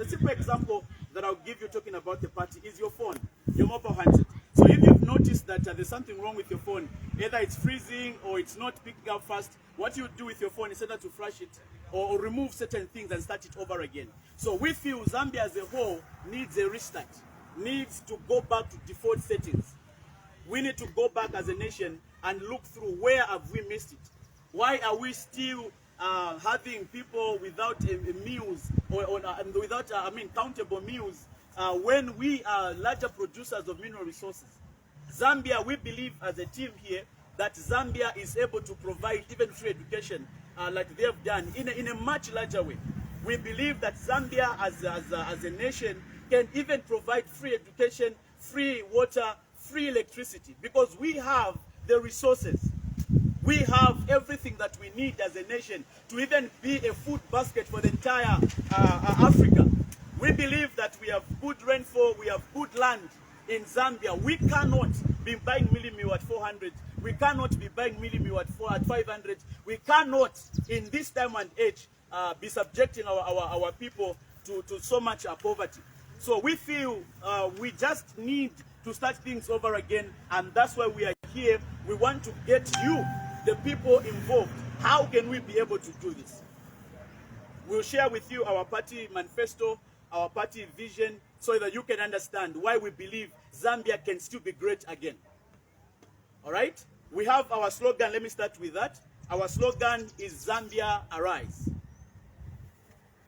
The simple example that I'll give you talking about the party is your phone, your mobile handset. So if you've noticed that there's something wrong with your phone, either it's freezing or it's not picking up fast, what you do with your phone is either to flash it or remove certain things and start it over again. So we feel Zambia as a whole needs a restart, needs to go back to default settings. We need to go back as a nation and look through where have we missed it. Why are we still having people without meals or without, countable meals when we are larger producers of mineral resources? Zambia, we believe as a team here that Zambia is able to provide even free education like they have done in a much larger way. We believe that Zambia as a nation can even provide free education, free water, free electricity, because we have the resources. We have everything that we need as a nation to even be a food basket for the entire Africa. We believe that we have good rainfall, we have good land in Zambia. We cannot be buying milli meal at 400. We cannot be buying milli meal at 500. We cannot, in this time and age, be subjecting our people to so much poverty. So we feel we just need to start things over again, and that's why we are here. We want to get you, the people, involved. How can we be able to do this? We'll share with you our party manifesto, our party vision, so that you can understand why we believe Zambia can still be great again. All right? We have our slogan. Let me start with that. Our slogan is Zambia Arise.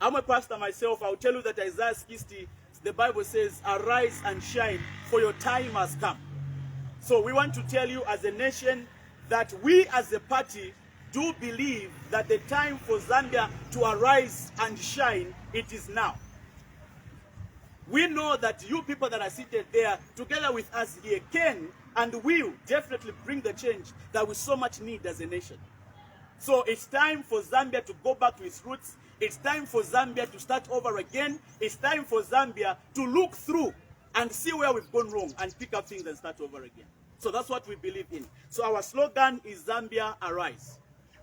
I'm a pastor myself. I'll tell you that Isaiah 60, the Bible says, arise and shine, for your time has come. So we want to tell you as a nation that we as a party do believe that the time for Zambia to arise and shine, it is now. We know that you people that are seated there, together with us here, can and will definitely bring the change that we so much need as a nation. So it's time for Zambia to go back to its roots. It's time for Zambia to start over again. It's time for Zambia to look through and see where we've gone wrong and pick up things and start over again. So that's what we believe in. So our slogan is Zambia Arise.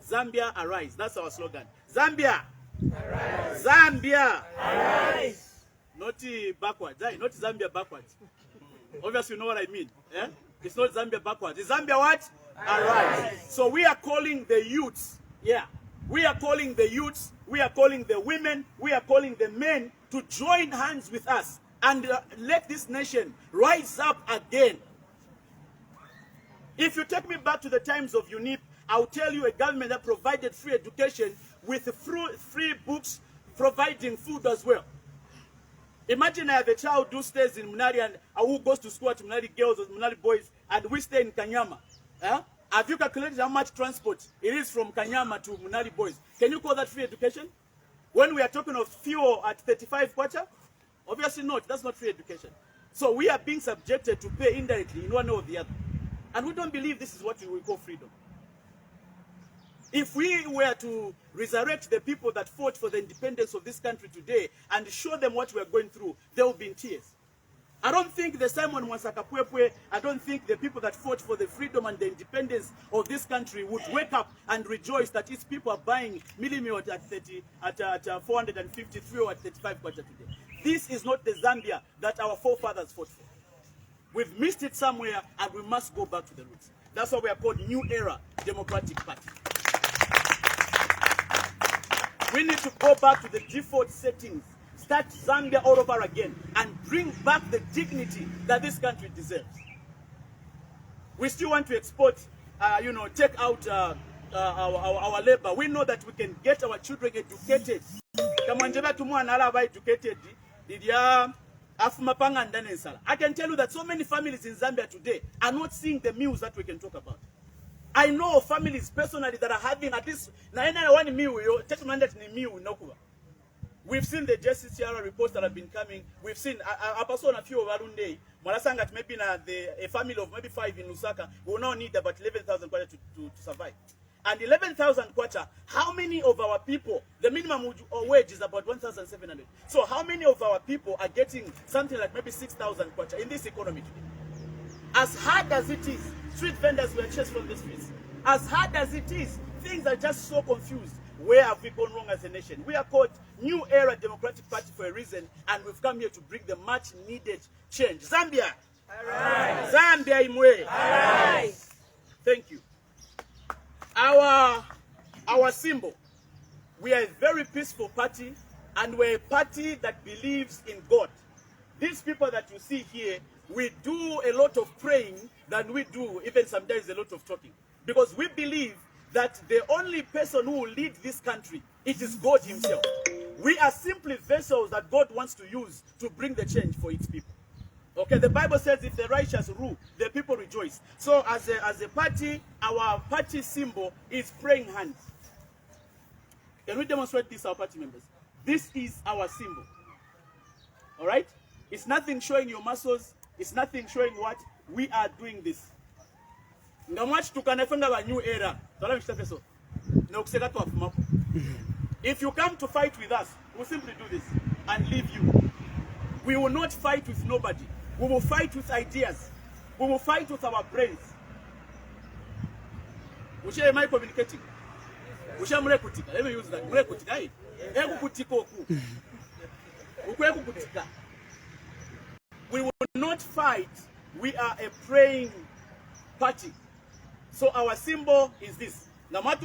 Zambia Arise. That's our slogan. Zambia Arise. Zambia Arise. Not backwards. Not Zambia backwards. Obviously you know what I mean. Eh? It's not Zambia backwards. It's Zambia what? Arise. So we are calling the youths. Yeah. We are calling the youths. We are calling the women. We are calling the men to join hands with us and let this nation rise up again. If you take me back to the times of UNIP, I'll tell you a government that provided free education with free books, providing food as well. Imagine I have a child who stays in Munari and who goes to school at Munari girls or Munari boys, and we stay in Kanyama. Have you calculated how much transport it is from Kanyama to Munari boys? Can you call that free education? When we are talking of fuel at 35 kwacha? Obviously not. That's not free education. So we are being subjected to pay indirectly in one way or the other. And we don't believe this is what we call freedom. If we were to resurrect the people that fought for the independence of this country today and show them what we are going through, they will be in tears. I don't think the Simon Mwansakapwepwe, I don't think the people that fought for the freedom and the independence of this country would wake up and rejoice that its people are buying millimio at 453 or at 35 kwacha today. This is not the Zambia that our forefathers fought for. We've missed it somewhere and we must go back to the roots. That's why we are called New Era Democratic Party. We need to go back to the default settings, start Zambia all over again, and bring back the dignity that this country deserves. We still want to export, take out our labor. We know that we can get our children educated. I can tell you that so many families in Zambia today are not seeing the meals that we can talk about. I know families personally that are having at least 991 meal. We've seen the JCCR reports that have been coming. We've seen a person a few of our day. Malasangat maybe a family of maybe 5 in Lusaka will now need about 11,000 kwacha to survive. And 11,000 kwacha, how many of our people, the minimum wage is about 1,700. So how many of our people are getting something like maybe 6,000 kwacha in this economy today? As hard as it is, street vendors were chased from the streets. As hard as it is, things are just so confused. Where have we gone wrong as a nation? We are called New Era Democratic Party for a reason, and we've come here to bring the much needed change. Zambia! Arise. Zambia imwe! Arise. Thank you. Our symbol. We are a very peaceful party, and we're a party that believes in God. These people that you see here, we do a lot of praying than we do even sometimes a lot of talking. Because we believe that the only person who will lead this country, it is God himself. We are simply vessels that God wants to use to bring the change for its people. Okay, the Bible says if the righteous rule, the people rejoice. So as a party, our party symbol is praying hands. Can we demonstrate this, our party members? This is our symbol. All right? It's nothing showing your muscles. It's nothing showing what. We are doing this. New era. If you come to fight with us, we'll simply do this and leave you. We will not fight with nobody. We will fight with ideas. We will fight with our brains. Am I communicating? Let me use that. We will not fight. We are a praying party. So our symbol is this. That's what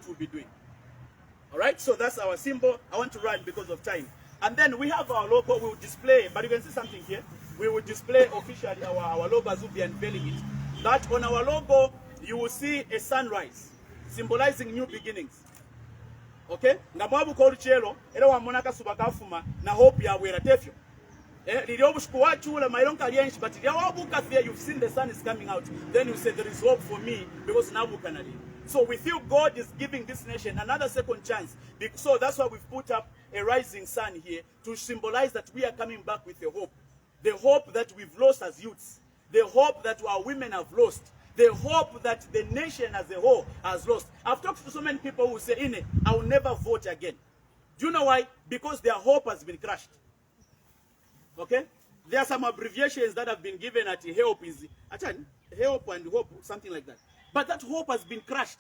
we'll be doing. Alright, so that's our symbol. I want to run because of time. And then we have our logo. We will display, but you can see something here. We will display officially our logo as we'll be unveiling it. That on our logo, you will see a sunrise, symbolizing new beginnings. Okay? Ngababu koruchelo, era wa monaka subakafuma na hope ya wera tefyo. But you've seen the sun is coming out. Then you say there is hope for me because now we can live. So we feel God is giving this nation another second chance. So that's why we've put up a rising sun here to symbolize that we are coming back with a hope. The hope that we've lost as youths. The hope that our women have lost. The hope that the nation as a whole has lost. I've talked to so many people who say, Ine, I will never vote again. Do you know why? Because their hope has been crushed. Okay? There are some abbreviations that have been given at help is help and hope, something like that. But that hope has been crushed.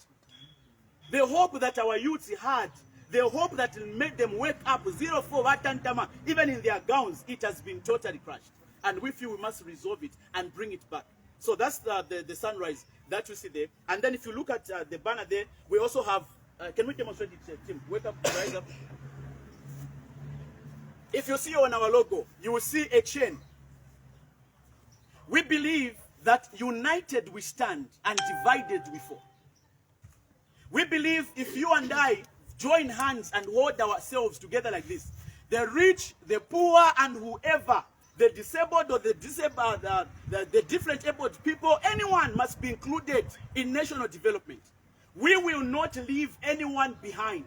The hope that our youths had, the hope that made them wake up 04 Watantama, even in their gowns, it has been totally crushed. And we feel we must resolve it and bring it back. So that's the sunrise that you see there. And then if you look at the banner there, we also have, can we demonstrate it, Tim? Wake up, rise up. If you see on our logo, you will see a chain. We believe that united we stand and divided we fall. We believe if you and I join hands and hold ourselves together like this, the rich, the poor, and whoever, the disabled or the disabled, the different abled people, anyone must be included in national development. We will not leave anyone behind.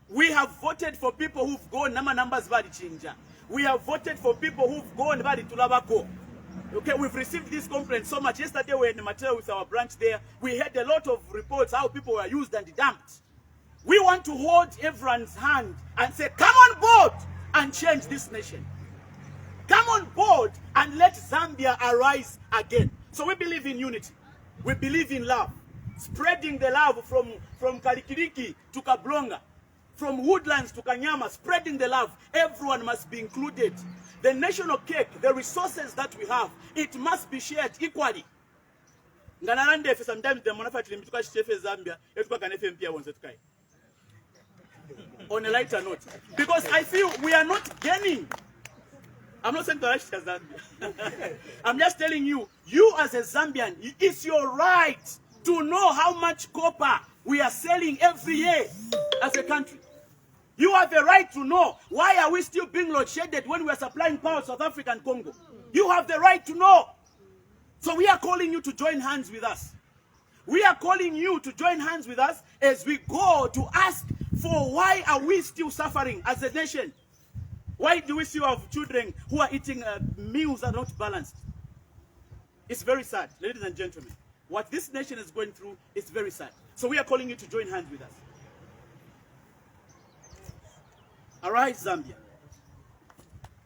We have voted for people who've gone nama numbers bali chinja. We have voted for people who've gone bali tulabako. Okay, we've received this complaint so much. Yesterday we were in the material with our branch there. We had a lot of reports how people were used and dumped. We want to hold everyone's hand and say, come on board and change this nation. Come on board and let Zambia arise again. So we believe in unity. We believe in love. Spreading the love from Kalikiriki to Kablonga. From Woodlands to Kanyama, spreading the love. Everyone must be included. The national cake, the resources that we have, it must be shared equally. Sometimes the on a lighter note. Because I feel we are not gaining. I'm not saying to rush to Zambia. I'm just telling you, you as a Zambian, it's your right to know how much copper we are selling every year as a country. You have a right to know why are we still being load-shedded when we are supplying power to South Africa and Congo. You have the right to know. So we are calling you to join hands with us. We are calling you to join hands with us as we go to ask for why are we still suffering as a nation. Why do we still have children who are eating meals that are not balanced? It's very sad, ladies and gentlemen. What this nation is going through is very sad. So we are calling you to join hands with us. Arise, Zambia.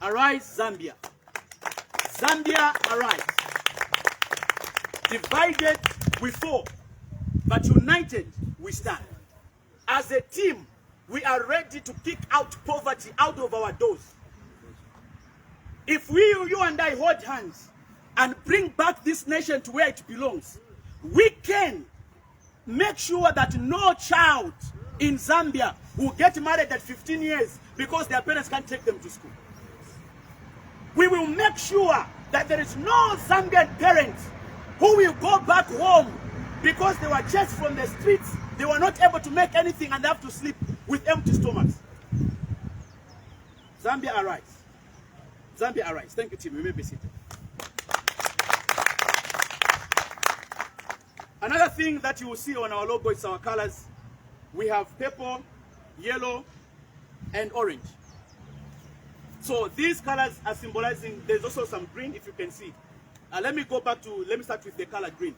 Arise, Zambia. Zambia, arise. Divided we fall, but united we stand. As a team, we are ready to kick out poverty out of our doors. If you and I hold hands and bring back this nation to where it belongs, we can make sure that no child in Zambia will get married at 15 years because their parents can't take them to school. We will make sure that there is no Zambian parent who will go back home because they were chased from the streets, they were not able to make anything and they have to sleep with empty stomachs. Zambia arise. Zambia arise. Thank you, team. You may be seated. Another thing that you will see on our logo is our colors. We have purple, yellow, and orange. So these colors are symbolizing, there's also some green if you can see. Let me start with the color green.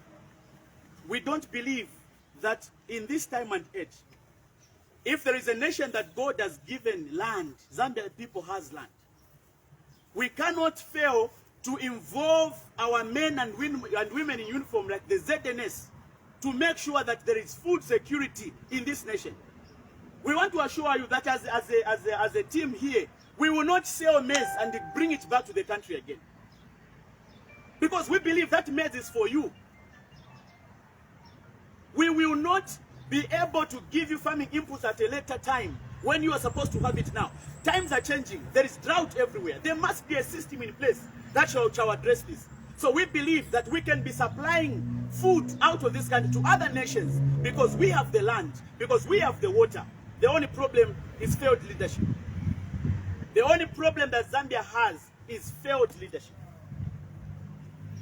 We don't believe that in this time and age, if there is a nation that God has given land, Zambia people has land. We cannot fail to involve our men and women in uniform like the ZNS to make sure that there is food security in this nation. We want to assure you that as a team here, we will not sell maize and bring it back to the country again. Because we believe that maize is for you. We will not be able to give you farming inputs at a later time when you are supposed to have it now. Times are changing. There is drought everywhere. There must be a system in place that shall address this. So we believe that we can be supplying food out of this country to other nations because we have the land, because we have the water. The only problem is failed leadership. The only problem that Zambia has is failed leadership.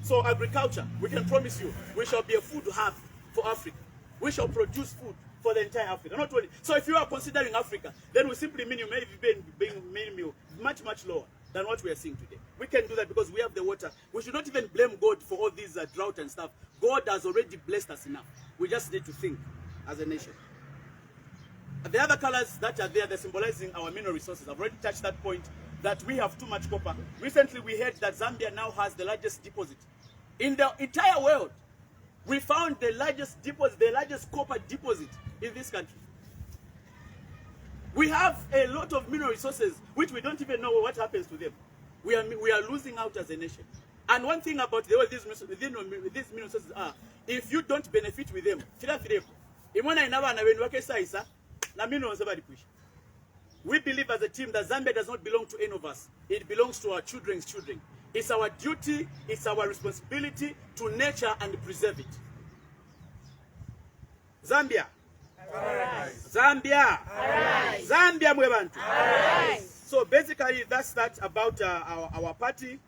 So agriculture, we can promise you, we shall be a food hub for Africa. We shall produce food for the entire Africa. Not only. So if you are considering Africa, then we simply mean you may be being much, much lower than what we are seeing today. We can do that because we have the water. We should not even blame God for all these drought and stuff. God has already blessed us enough. We just need to think as a nation. The other colors that are there, they're symbolizing our mineral resources. I've already touched that point that we have too much copper. Recently, we heard that Zambia now has the largest deposit in the entire world. We found the largest deposit, the largest copper deposit in this country. We have a lot of mineral resources which we don't even know what happens to them. We are losing out as a nation. And one thing about the way these mineral resources are, if you don't benefit with them, we believe as a team that Zambia does not belong to any of us. It belongs to our children's children. It's our duty, it's our responsibility to nurture and preserve it. Zambia. Arise. Zambia. Arise. Zambia mwebantu. Arise. So basically that's that about our party.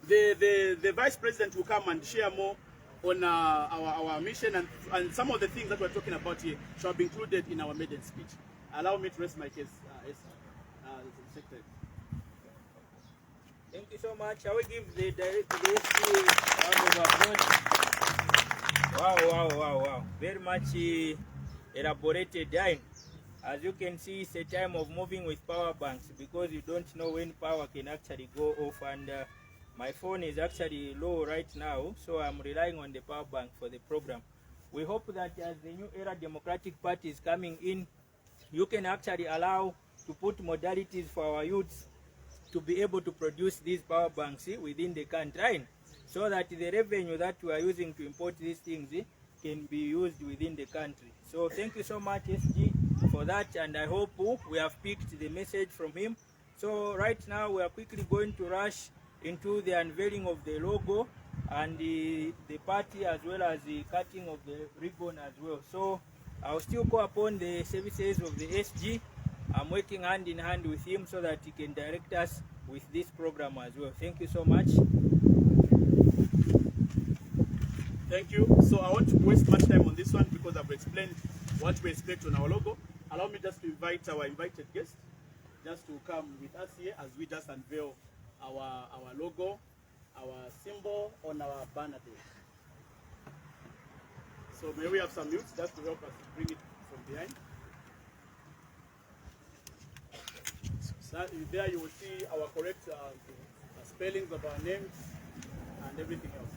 The vice president will come and share more on our mission and some of the things that we're talking about here shall be included in our maiden speech. Allow me to rest my case, Secretary. Thank you so much. I will give the director the round of applause. Wow. Very much elaborated. As you can see, it's a time of moving with power banks because you don't know when power can actually go off, and my phone is actually low right now, so I'm relying on the power bank for the program. We hope that as the New Era Democratic Party is coming in, you can actually allow to put modalities for our youths to be able to produce these power banks within the country, so that the revenue that we are using to import these things can be used within the country. So thank you so much, SG, for that, and I hope we have picked the message from him. So right now we are quickly going to rush into the unveiling of the logo and the party, as well as the cutting of the ribbon as well. So I'll still call upon the services of the SG. I'm working hand in hand with him so that he can direct us with this program as well. Thank you so much. Thank you. So I want to waste much time on this one because I've explained what we expect on our logo. Allow me just to invite our invited guests just to come with us here as we just unveil our logo, our symbol on our banner there. So may we have some youths just to help us bring it from behind. There you will see our correct spellings of our names and everything else.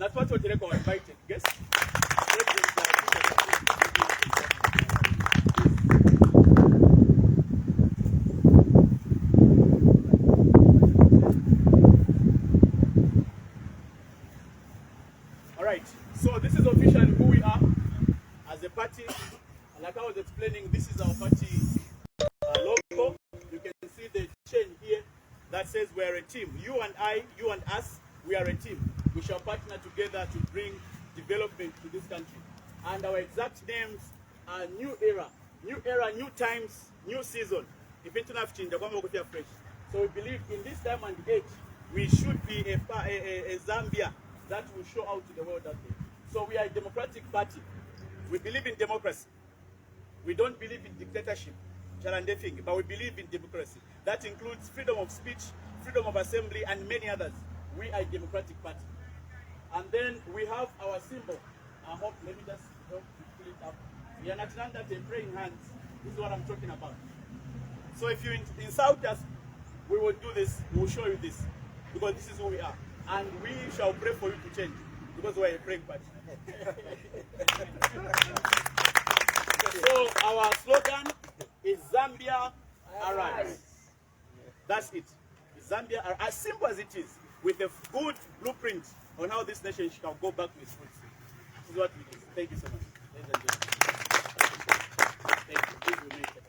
That's what Otereko invited. Guess? All right. So this is officially who we are as a party. Like I was explaining, this is our party logo. You can see the chain here that says we are a team. You and I, you and us, we are a team. We shall partner together to bring development to this country. And our exact names are New Era, New Times, New Season. If it's not changed, fresh. So we believe in this time and age, we should be a Zambia that will show out to the world that day. So we are a democratic party. We believe in democracy. We don't believe in dictatorship, but we believe in democracy. That includes freedom of speech, freedom of assembly, and many others. We are a democratic party. And then we have our symbol. I hope, let me just help to pull it up. We are not under the praying hands. This is what I'm talking about. So if you insult us, we will do this. We will show you this. Because this is who we are. And we shall pray for you to change. Because we are a praying party. So our slogan is Zambia Arise. That's it. Zambia Arise. As simple as it is, with a good blueprint on how this nation shall go back to its roots. This is what we do. Thank you so much. Ladies and gentlemen. Thank you. Please remain seated.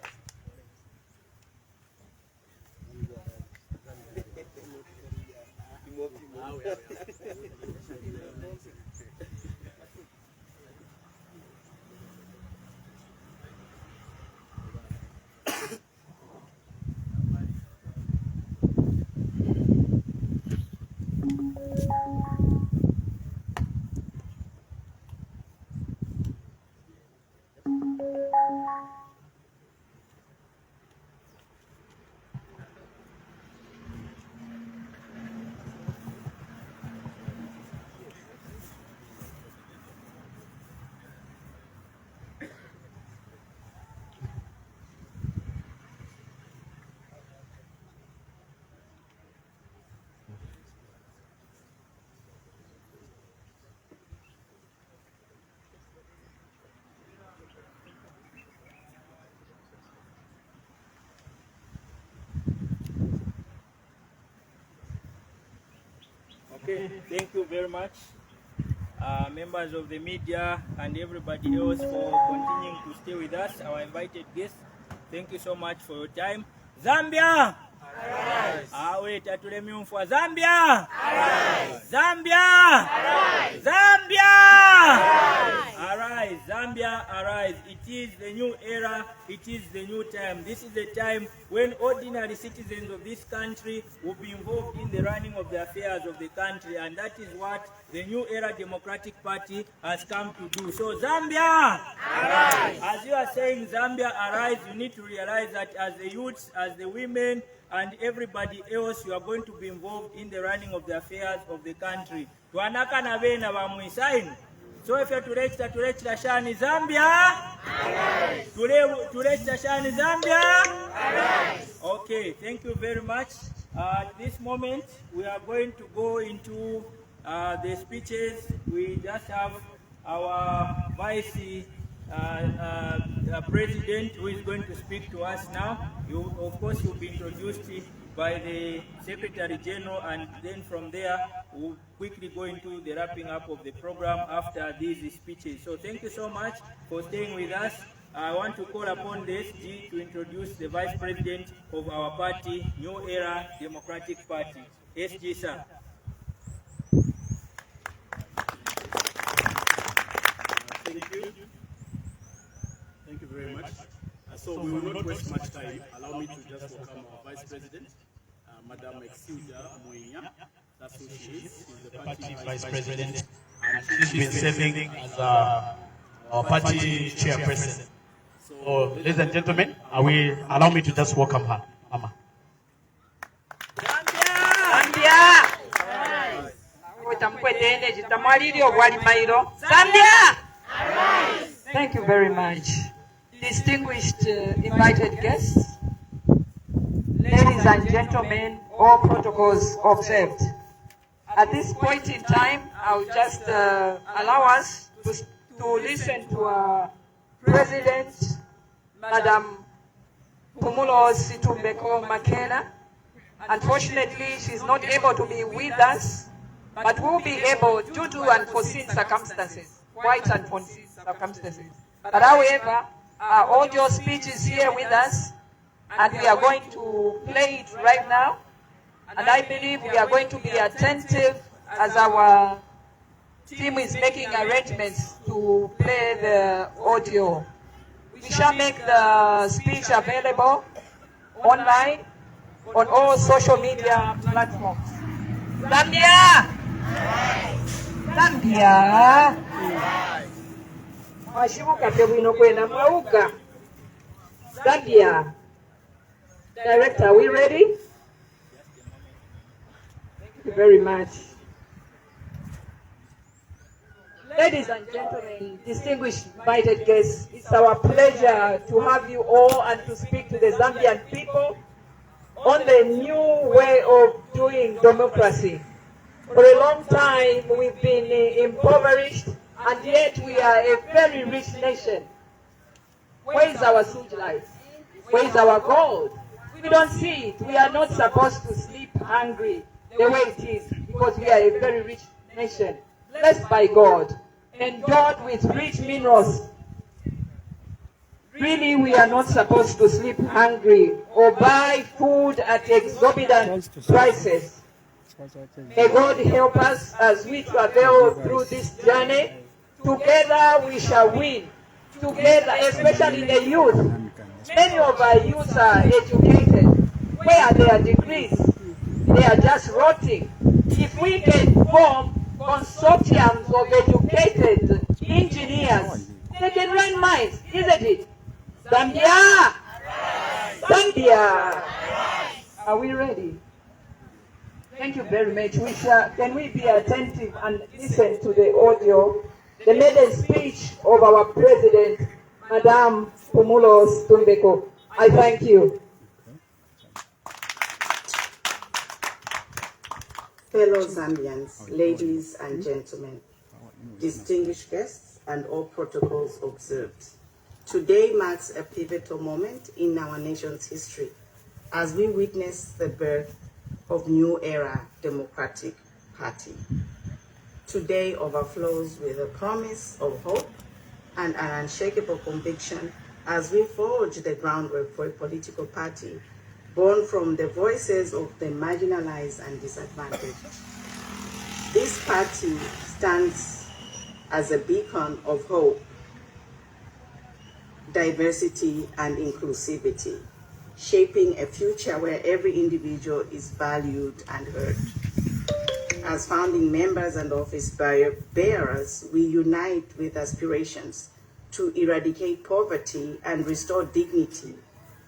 Okay, thank you very much, members of the media and everybody else for continuing to stay with us, our invited guests. Thank you so much for your time. Zambia! Arise! Wait, Zambia! Arise! Zambia! Arise! Zambia! Arise! Arise! Zambia, arise. It is the new era. It is the new time. This is the time when ordinary citizens of this country will be involved in the running of the affairs of the country, and that is what the New Era Democratic Party has come to do. So Zambia, arise! As you are saying Zambia, arise, you need to realize that as the youths, as the women, and everybody else, you are going to be involved in the running of the affairs of the country. So if you turechita shani Zambia, arise! Turechita shani Zambia, arise! Okay, thank you very much. At this moment, we are going to go into the speeches. We just have our Vice President who is going to speak to us now. Of course, you'll be introduced by the Secretary General, and then from there we'll quickly go into the wrapping up of the program after these speeches. So thank you so much for staying with us. I want to call upon the SG to introduce the Vice President of our party, New Era Democratic Party. SG, sir. Thank you. Thank you very much. So we will not waste much time. Allow me to just welcome our Vice President, Madam Exilda Moinya. That's who she is. She's the party Vice President, and she's been serving as our party chairperson. So, ladies and gentlemen, allow me to just welcome her, Mama. Zambia! Zambia! Thank you very much. Distinguished invited guests, ladies and gentlemen, all protocols observed. At this point in time, I'll just allow us to listen to our President, Madam Phumulos Situmbeko Makena. Unfortunately, she's not able to be with us, but will be able due to unforeseen circumstances, quite unforeseen circumstances. But however, our audio speech is here with us, and we are going to play it right now. And I believe we are going to be attentive as our team is making arrangements to play the audio. We shall make the speech available online on all social media platforms. Zambia! Zambia! Mwashibuka tebwino kwenda mwauka. Zambia. Director, are we ready? Thank you very much. Ladies and gentlemen, distinguished invited guests, it's our pleasure to have you all and to speak to the Zambian people on the new way of doing democracy. For a long time, we've been impoverished, and yet we are a very rich nation. Where is our sujlife? Where is our gold? We don't see it. We are not supposed to sleep hungry the way it is, because we are a very rich nation, blessed by God, endowed with rich minerals. Really, we are not supposed to sleep hungry or buy food at exorbitant prices. May God help us as we travel through this journey. Together we shall win. Together, especially the youth. Many of our youth are educated. Where are their degrees? They are just rotting. If we can form consortiums of educated engineers, they can run mines, isn't it? Zambia! Zambia! Are we ready? Thank you very much. Can we be attentive and listen to the audio, the maiden speech of our President, Madam Phumulos Situmbeko. I thank you. Fellow Zambians, ladies and gentlemen, distinguished guests, and all protocols observed. Today marks a pivotal moment in our nation's history as we witness the birth of New Era Democratic Party. Today overflows with a promise of hope and an unshakable conviction as we forge the groundwork for a political party born from the voices of the marginalized and disadvantaged. This party stands as a beacon of hope, diversity, and inclusivity, shaping a future where every individual is valued and heard. As founding members and office bearers, we unite with aspirations to eradicate poverty and restore dignity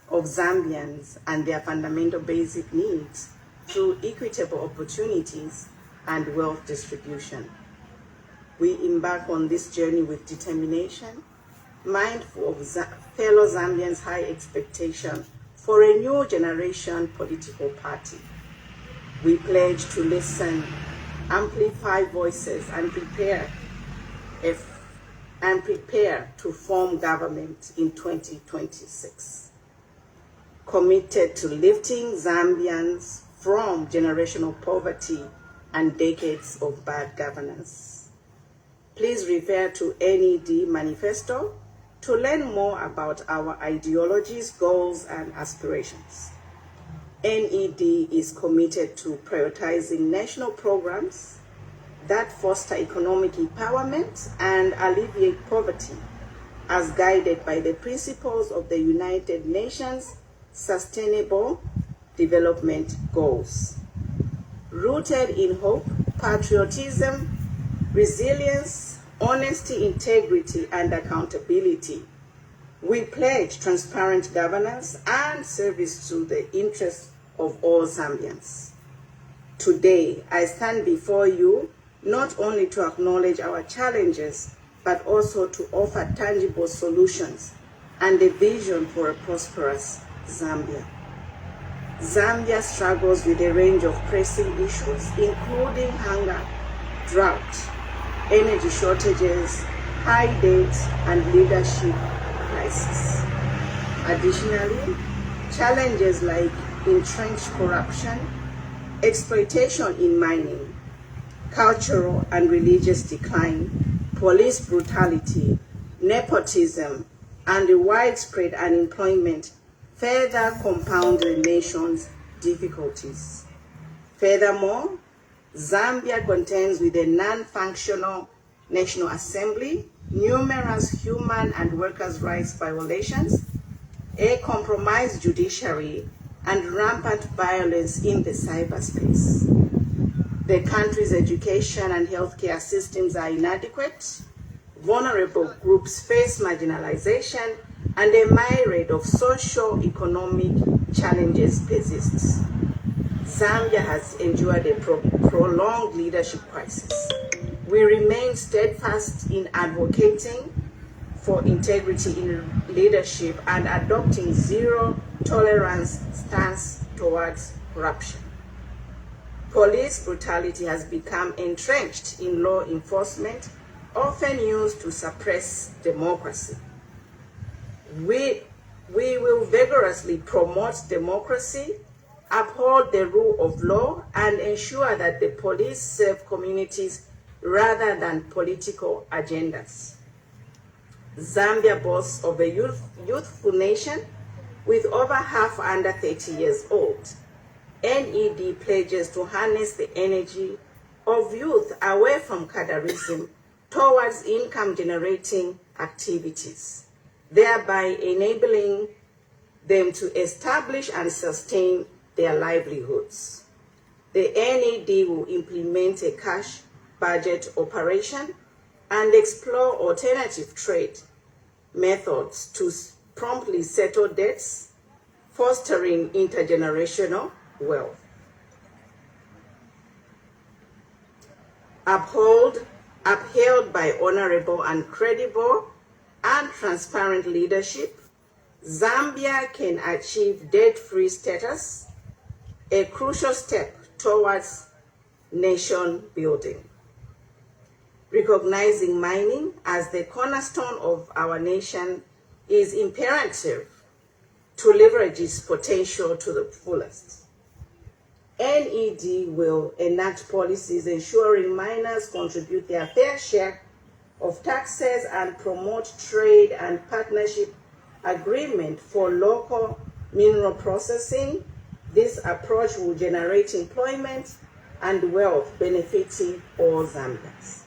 of Zambians and their fundamental basic needs through equitable opportunities and wealth distribution. We embark on this journey with determination, mindful of fellow Zambians' high expectation for a new generation political party. We pledge to listen, amplify voices, and prepare to form government in 2026. Committed to lifting Zambians from generational poverty and decades of bad governance. Please refer to NED Manifesto to learn more about our ideologies, goals, and aspirations. NED is committed to prioritizing national programs that foster economic empowerment and alleviate poverty, as guided by the principles of the United Nations Sustainable Development Goals. Rooted in hope, patriotism, resilience, honesty, integrity, and accountability, we pledge transparent governance and service to the interests of all Zambians. Today, I stand before you not only to acknowledge our challenges, but also to offer tangible solutions and a vision for a prosperous Zambia. Zambia struggles with a range of pressing issues, including hunger, drought, energy shortages, high debt, and leadership crisis. Additionally, challenges like entrenched corruption, exploitation in mining, cultural and religious decline, police brutality, nepotism, and the widespread unemployment further compound the nation's difficulties. Furthermore, Zambia contends with a non-functional National Assembly, numerous human and workers' rights violations, a compromised judiciary, and rampant violence in the cyberspace. The country's education and healthcare systems are inadequate, vulnerable groups face marginalization, and a myriad of socio-economic challenges persists. Zambia has endured a prolonged leadership crisis. We remain steadfast in advocating for integrity in leadership and adopting zero-tolerance stance towards corruption. Police brutality has become entrenched in law enforcement, often used to suppress democracy. We will vigorously promote democracy, uphold the rule of law, and ensure that the police serve communities rather than political agendas. Zambia boasts of a youthful nation with over half under 30 years old. NED pledges to harness the energy of youth away from cadarism towards income-generating activities, thereby enabling them to establish and sustain their livelihoods. The NED will implement a cash budget operation and explore alternative trade methods to promptly settle debts, fostering intergenerational wealth. Upheld by honorable and credible and transparent leadership, Zambia can achieve debt-free status, a crucial step towards nation building. Recognizing mining as the cornerstone of our nation is imperative to leverage its potential to the fullest. NED will enact policies ensuring miners contribute their fair share of taxes and promote trade and partnership agreement for local mineral processing. This approach will generate employment and wealth benefiting all Zambians.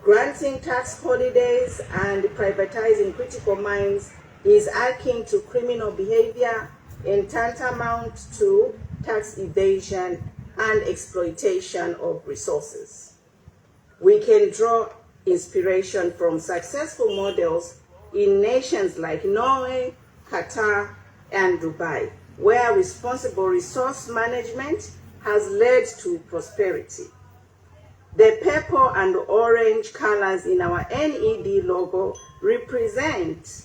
Granting tax holidays and privatizing critical mines is akin to criminal behavior and tantamount to tax evasion and exploitation of resources. We can draw inspiration from successful models in nations like Norway, Qatar, and Dubai, where responsible resource management has led to prosperity. The purple and orange colors in our NED logo represent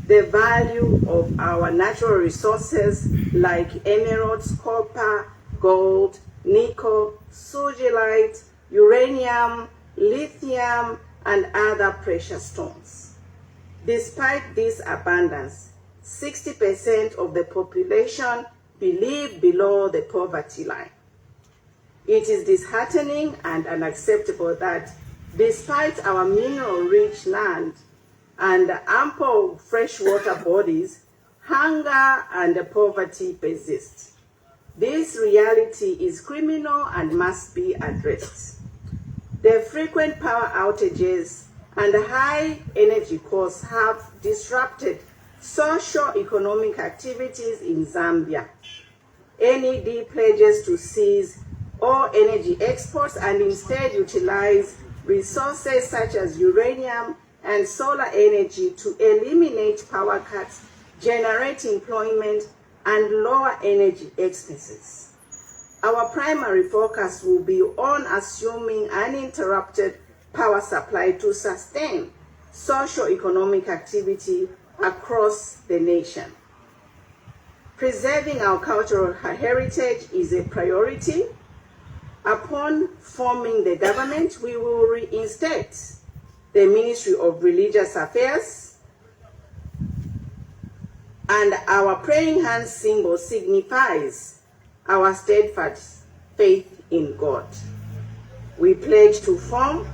the value of our natural resources like emeralds, copper, gold, nickel, sugilite, uranium, lithium, and other precious stones. Despite this abundance, 60% of the population live below the poverty line. It is disheartening and unacceptable that despite our mineral-rich land and ample freshwater bodies, hunger and poverty persist. This reality is criminal and must be addressed. The frequent power outages and high energy costs have disrupted socio-economic activities in Zambia. NED pledges to cease all energy exports and instead utilize resources such as uranium and solar energy to eliminate power cuts, generate employment, and lower energy expenses. Our primary focus will be on assuming uninterrupted power supply to sustain socio-economic activity across the nation. Preserving our cultural heritage is a priority. Upon forming the government, we will reinstate the Ministry of Religious Affairs, and our praying hands symbol signifies our steadfast faith in God. We pledge to reform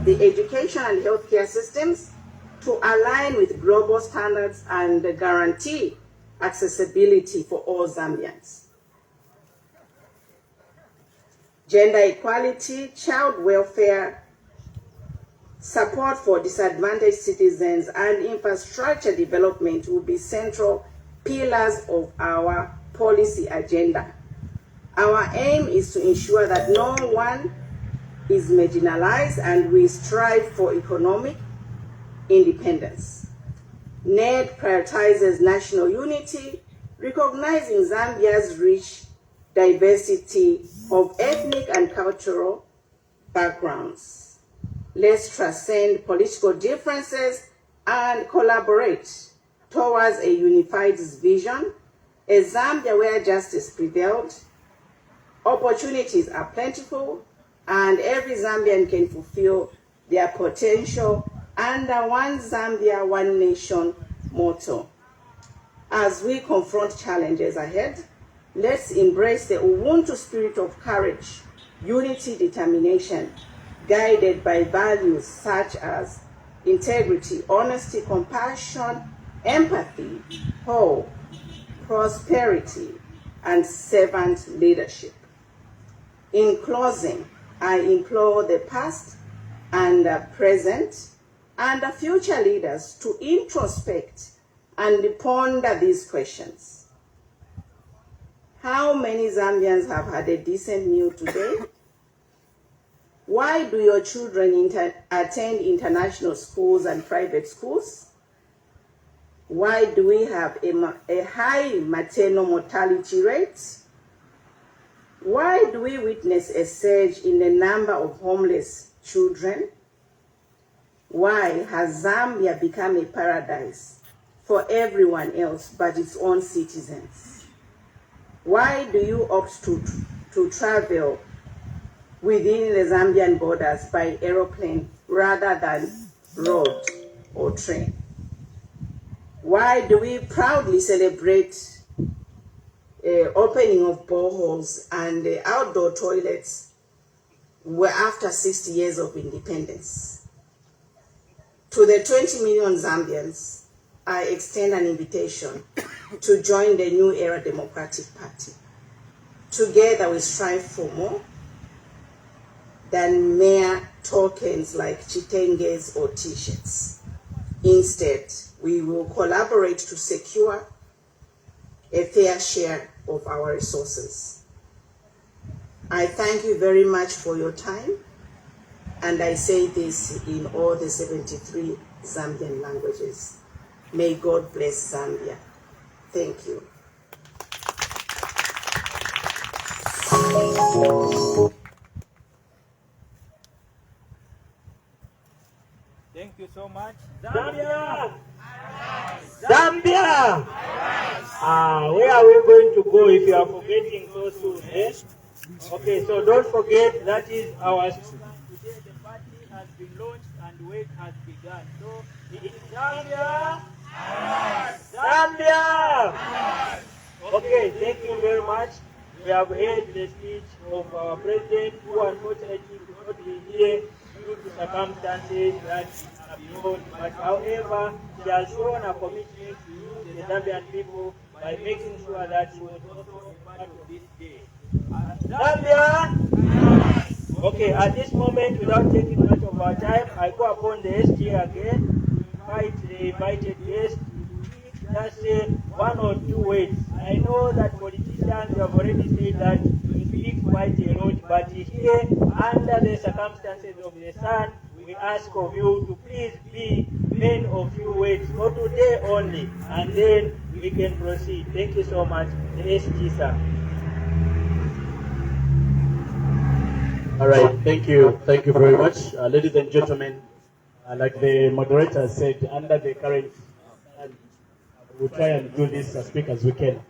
the education and healthcare systems to align with global standards and guarantee accessibility for all Zambians. Gender equality, child welfare, support for disadvantaged citizens, and infrastructure development will be central pillars of our policy agenda. Our aim is to ensure that no one is marginalized, and we strive for economic independence. NED prioritizes national unity, recognizing Zambia's rich diversity of ethnic and cultural backgrounds. Let's transcend political differences and collaborate towards a unified vision, a Zambia where justice prevailed, opportunities are plentiful, and every Zambian can fulfill their potential under One Zambia, One Nation motto. As we confront challenges ahead, let's embrace the Ubuntu spirit of courage, unity, determination, guided by values such as integrity, honesty, compassion, empathy, hope, prosperity, and servant leadership. In closing, I implore the past and present and the future leaders to introspect and ponder these questions. How many Zambians have had a decent meal today? Why do your children attend international schools and private schools? Why do we have a high maternal mortality rate? Why do we witness a surge in the number of homeless children? Why has Zambia become a paradise for everyone else but its own citizens? Why do you opt to travel within the Zambian borders by aeroplane rather than road or train? Why do we proudly celebrate opening of boreholes and outdoor toilets after 60 years of independence? To the 20 million Zambians, I extend an invitation to join the New Era Democratic Party. Together we strive for more than mere tokens like chitenges or t-shirts. Instead, we will collaborate to secure a fair share of our resources. I thank you very much for your time, and I say this in all the 73 Zambian languages. May God bless Zambia. Thank you. Thank you so much. Zambia! Zambia! Where are we going to go if you are forgetting so soon? Eh? Okay, so don't forget that is our... Today the party has been launched and work has begun. So in Zambia! Zambia! Okay, thank you very much. We have heard the speech of our president, who unfortunately could not be here due to circumstances that are beyond. But however, she has shown a commitment to you, the Zambian people, by making sure that she was also a part of this day. Zambia! Okay, at this moment, without taking much of our time, I go upon the SG again to invite the invited guest to just say one or two words. I know that politicians have already said that we speak quite a lot, but here, under the circumstances of the sun, we ask of you to please be men of few words for today only, and then we can proceed. Thank you so much. The SG, sir. All right, thank you very much. Ladies and gentlemen, like the moderator said, under the current We'll try and do this as quick as we can.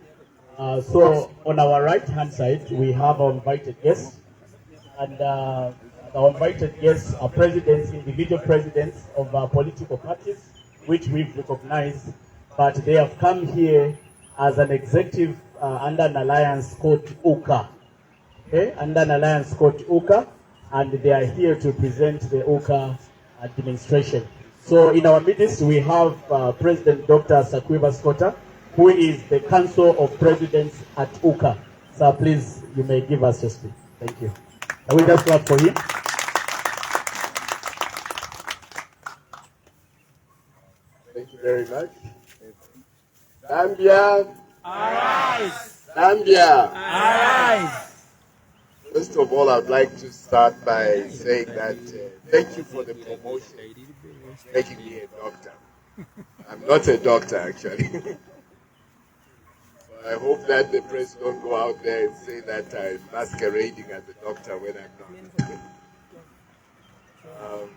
So on our right-hand side, we have our invited guests. And our invited guests are presidents, individual presidents of political parties, which we've recognized, but they have come here as an executive under an alliance called UKA. Okay, under an alliance called UKA, and they are here to present the UKA administration. So in our midst, we have President Dr. Sakwiba Skota, who is the Council of Presidents at UKA. Sir, please, you may give us your speech. Thank you. Can we just clap for him? Thank you very much. Zambia. Arise! Zambia. Arise! First of all, I'd like to start by saying that thank you for the promotion, making me a doctor. I'm not a doctor, actually. So I hope that the press don't go out there and say that I'm masquerading as a doctor when I'm not.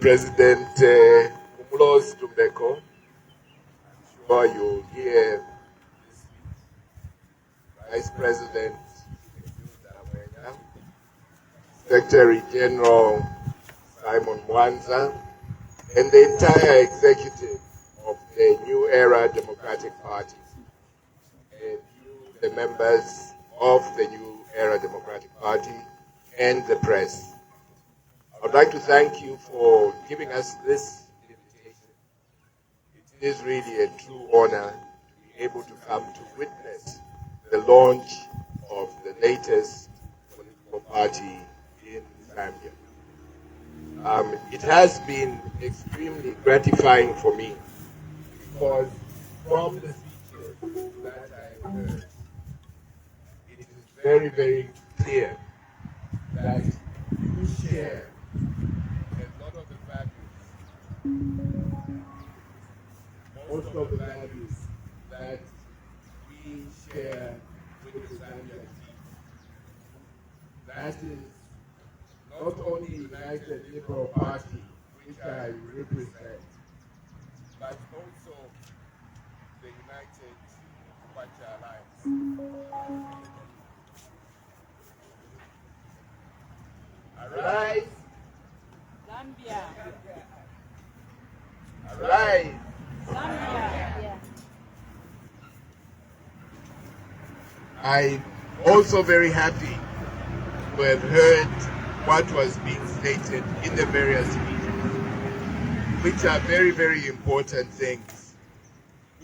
President Umulos Tumbeko, I'm sure you'll hear Vice President Secretary General Simon Mwanza, and the entire executive of the New Era Democratic Party, and you, the members of the New Era Democratic Party, and the press. I'd like to thank you for giving us this invitation. It is really a true honor to be able to come to witness the launch of the latest political party in Zambia. It has been extremely gratifying for me because from the speeches that I heard, it is very, very clear that you share a lot of the values, most of the values that we share with the Zambian people. That is not only United Liberal Party, which I represent, but also the United Kwacha Alliance. Arise! Zambia. Arise! Zambia. I'm also very happy to have heard what was being stated in the various speeches, which are very, very important things,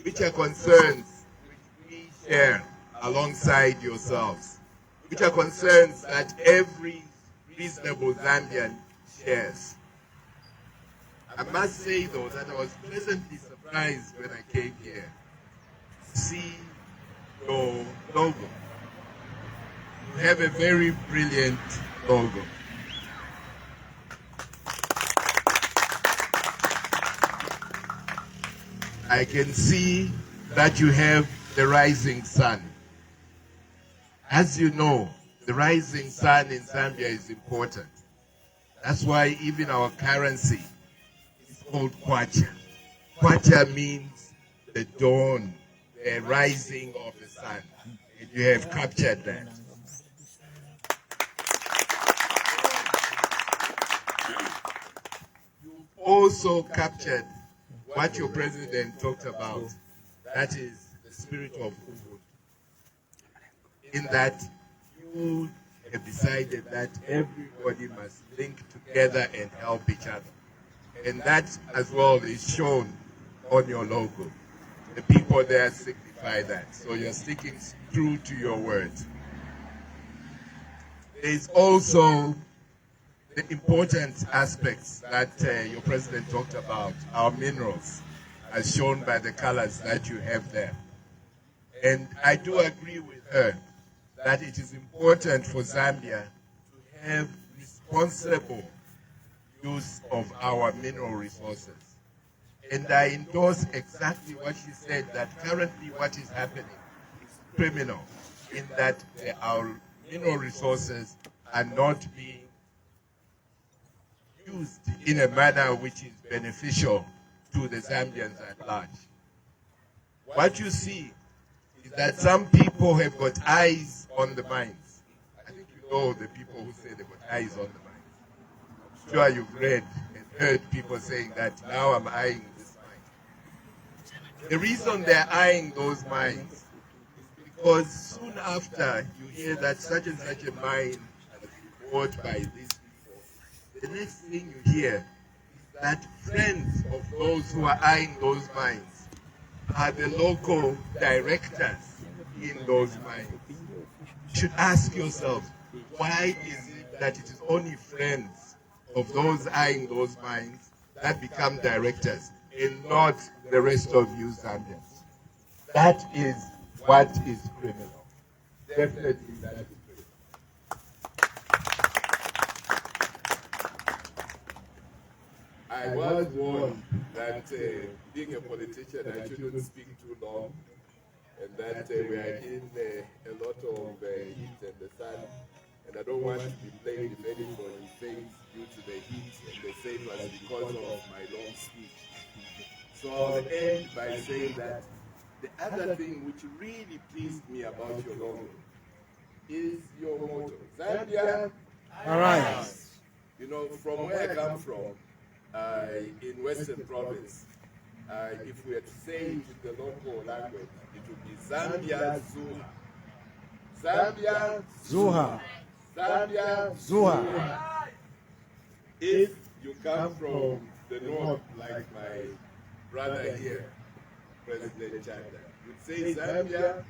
which are concerns which we share alongside yourselves, which are concerns that every reasonable Zambian shares. I must say, though, that I was pleasantly surprised when I came here to see your logo. You have a very brilliant logo. I can see that you have the rising sun. As you know, the rising sun in Zambia is important. That's why even our currency is called Kwacha. Kwacha means the dawn, the rising of the sun. And you have captured that. You also captured what your president talked about. That is the spirit of Ubuntu. In that you have decided that everybody must link together and help each other. And that as well is shown on your logo. The people there signify that. So you're sticking true to your words. There's also the important aspects that your president talked about, our minerals, as shown by the colors that you have there. And I do agree with her that it is important for Zambia to have responsible use of our mineral resources. And I endorse exactly what she said, that currently what is happening is criminal, in that our mineral resources are not being used in a manner which is beneficial to the Zambians at large. what you see is that some people have got eyes on the mines. I think you know the people who say they've got eyes on the mines. I'm sure you've read and heard people saying that now I'm eyeing this mine. The reason they're eyeing those mines is because soon after you hear that such and such a mine has been bought by these people, the next thing you hear is that friends of those who are eyeing those mines are the local directors in those mines. You should ask yourself, why is it that it is only friends of those eyeing those mines that become directors and not the rest of you Zambians? That is what is criminal. Definitely that is criminal. I was warned that being a politician, I shouldn't speak too long, and that we are in a lot of heat and the sun, and I don't want to be blamed if anybody says due to the heat and the same as because of my long speech. So I'll end by saying that the other thing which really pleased me about your logo is your motto, Zambia. All right. You know, from where I come from, in Western Province, if we had to say it in the local language, it would be Zambia Zuha. Zambia Zuha. Zambia Zuha. If you come from the north, like my brother here, President Chanda, you'd say Zambia,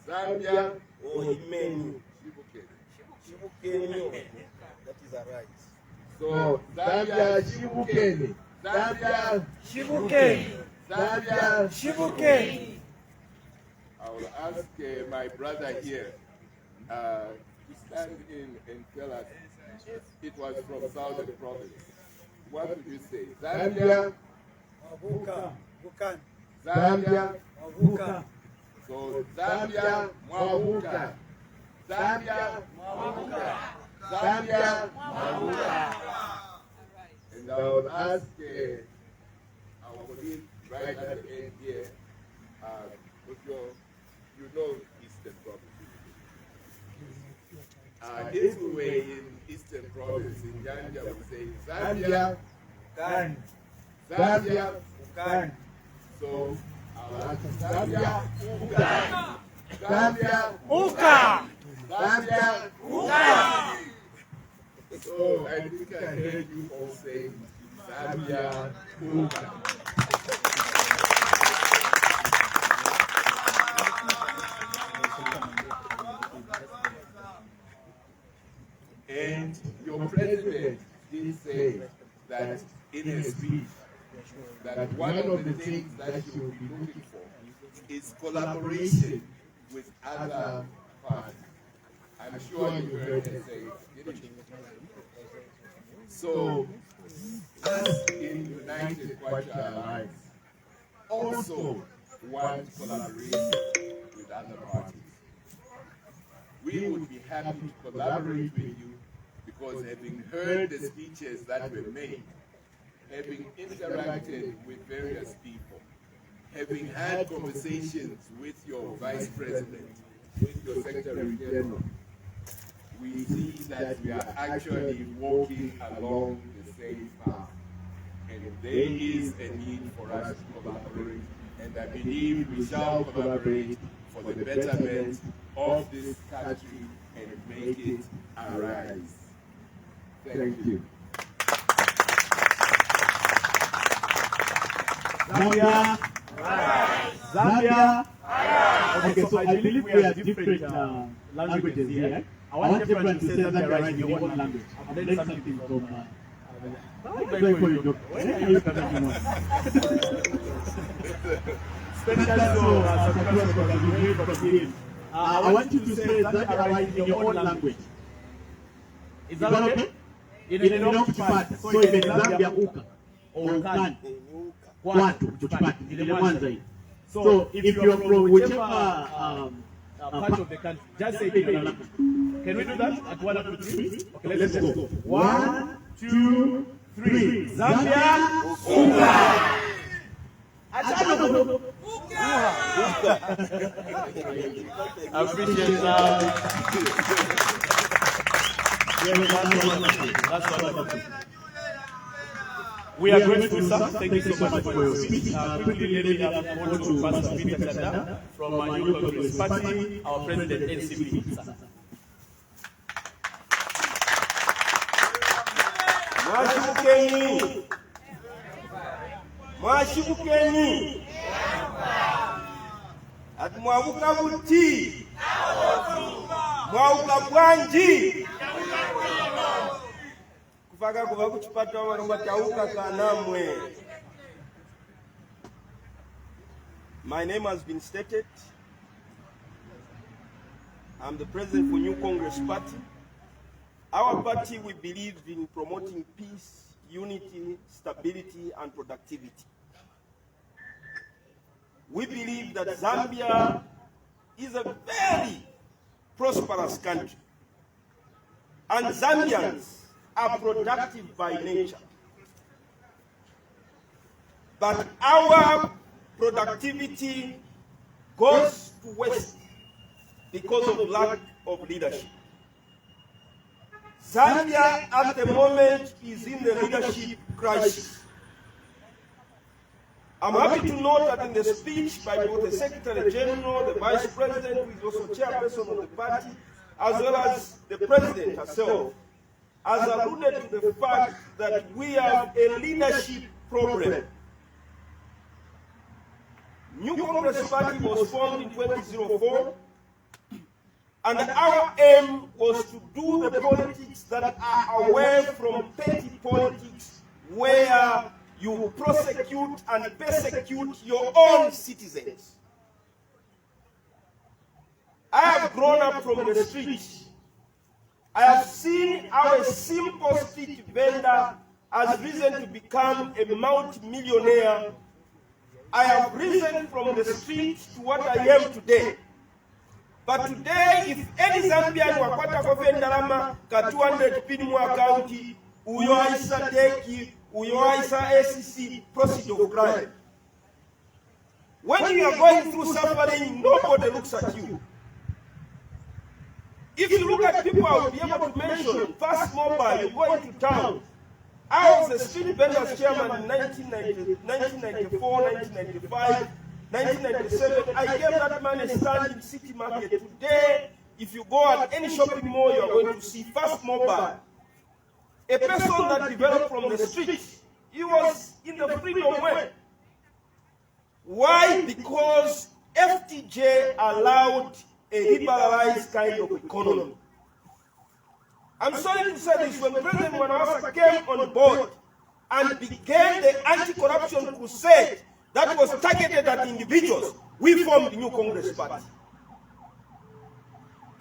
Zambia, Shibukeni. That is a right. So Zambia, Shibukeni. Zambia, Shibukeni. Zambia, Shibukeni. I will ask my brother here to stand in and tell us if it was from Southern Province. What would you say? Zambia, Mavuka. Bukan. Zambia, Mavuka. so Zambia, Mwavuka. Zambia, Mwavuka. Zambia, Mwavuka. And I will ask our colleague right at the end here, you know Eastern Province. If we were in Eastern Province, in Janja, we say Zambia, Bukan. Zambia, Bukan. so I'll ask Zambia, Uka. Zambia, Uka. Zambia, Uka. So I think I heard you all say Zambia, Uka. And your president did say that in his speech that one of the things that you will be looking for is collaboration with other parties. I'm sure you heard him say it, didn't you? So, us in United Quadra Alliance also want collaboration with other parties. We would be happy to collaborate with you because having heard the speeches that were made, having interacted with various people, having had conversations with your vice president, with your secretary general, we see that we are actually walking along the same path. And there is a need for us to collaborate. And I believe we shall collaborate for the betterment of this country and make it arise. Thank you. Zambia. Zambia. Okay, so I believe we have different languages here. I want everyone to say Zambia right in your own language. I've learned something from. Where are you coming from? I want you to say Zambia right in your own language. Is that okay? Inaelewa kuchipata. So if Zambia uka or ukan. Kwatu kuchipata. Ile mwanza hii. So if you are from whichever part of the country, just say it in your language. Can we do that at 1, 2, 3? Okay, let's go. 1, 2, 3. Zambia uka. Appreciate that. That's wonderful. We are grateful, sir. Thank you so much for your speech. Quickly, lady, I want to pass Peter Chanda from our New Congress Party, our president, NCP. Sir. Mwashibukeni ati mwabuka buti mwauka bwanji kufaka kuva kuchipata waromba chauka kanamwe. My name has been stated. I'm the president for New Congress Party. Our party, we believe in promoting peace, unity, stability, and productivity. We believe that Zambia is a very prosperous country, and Zambians are productive by nature. But our productivity goes to waste because of lack of leadership. Zambia at the moment is in the leadership crisis. I'm happy to note that in the speech by both the Secretary General, the Vice President, who is also chairperson of the party, as well as the President herself, has alluded to the fact that we have a leadership problem. New Congress Party was formed in 2004, and our aim was to do the politics that are away from petty politics, where you prosecute and persecute your own citizens. I have grown up from the streets. I have seen how a simple street vendor has risen to become a multi-millionaire. I have risen from the street to what I am today. But today, if any Zambian wakwata kofe ndalama ka 200 pin mu account, uyo aisa deki, uyo aisa ACC, proceed of crime. When you are going through suffering, nobody looks at you. If you look at people, I will be able to mention Fast Mobile, you go into town. I was a street vendors chairman in 1994, 1995, 1997. I gave that man a stand in City Market. Today, if you go at any shopping mall, you are going to see Fast Mobile. A person that developed from the street. He was in the freedom way. Why? Because FTJ allowed a liberalized kind of economy. I'm sorry to say this, when President Mwanawasa came on board and began the anti-corruption crusade that was targeted at individuals, we formed the New Congress Party.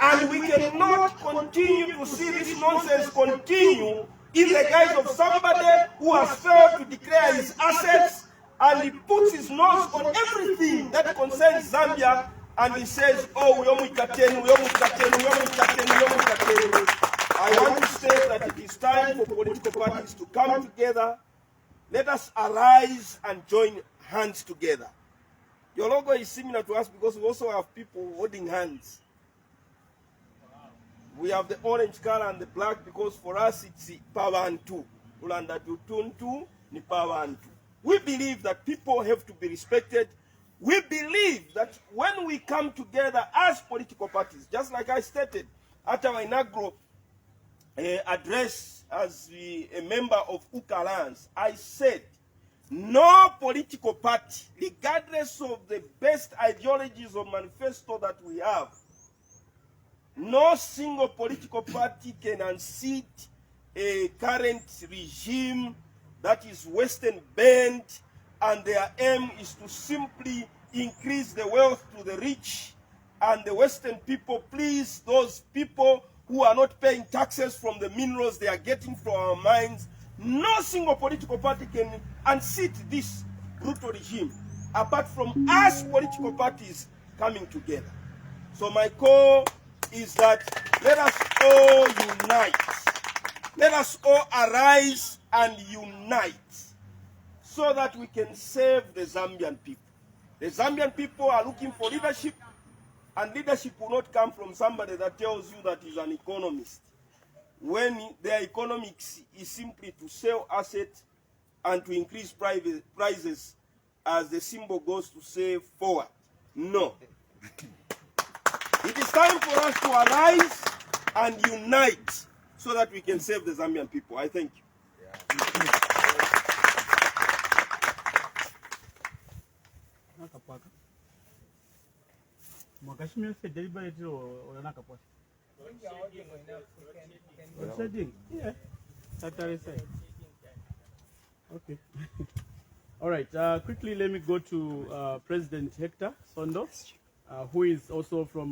And we cannot continue to see this nonsense continue in the guise of somebody who has failed to declare his assets, and he puts his nose on everything that concerns Zambia, and he says, oh, I want to say that it is time for political parties to come together. Let us arise and join hands together. Your logo is similar to us because we also have people holding hands. We have the orange color and the black because for us it's power and two. We believe that people have to be respected. We believe that when we come together as political parties, just like I stated at our inaugural address as a member of UCA Alliance, I said, no political party, regardless of the best ideologies or manifesto that we have, no single political party can unseat a current regime that is Western bent, and their aim is to simply increase the wealth to the rich, and the Western people please those people who are not paying taxes from the minerals they are getting from our mines. No single political party can unseat this brutal regime, apart from us political parties coming together. So my call is that let us all unite. Let us all arise and unite so that we can save the Zambian people. The Zambian people are looking for leadership, and leadership will not come from somebody that tells you that he's an economist, when their economics is simply to sell assets and to increase prices as the symbol goes to say forward. No. It is time for us to arise and unite so that we can save the Zambian people. I thank you. Yeah. Okay. All right. Quickly, let me go to President Hector Sondo, who is also from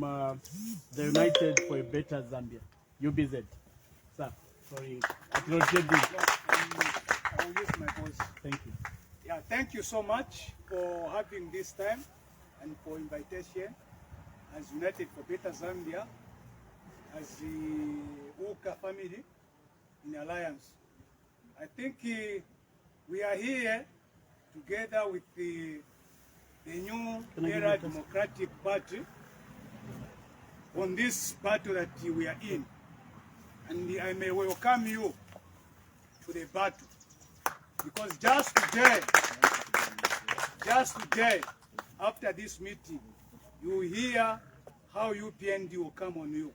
the United for a Better Zambia, UBZ. Sir, sorry, I did not get this. I will use my voice. Thank you. Yeah, thank you so much for having this time and for invitation as United for Better Zambia, as the UKA family in Alliance. I think we are here together with the new Era Democratic Party on this battle that we are in. And I may welcome you to the battle. Because just today, after this meeting, you hear how UPND will come on you.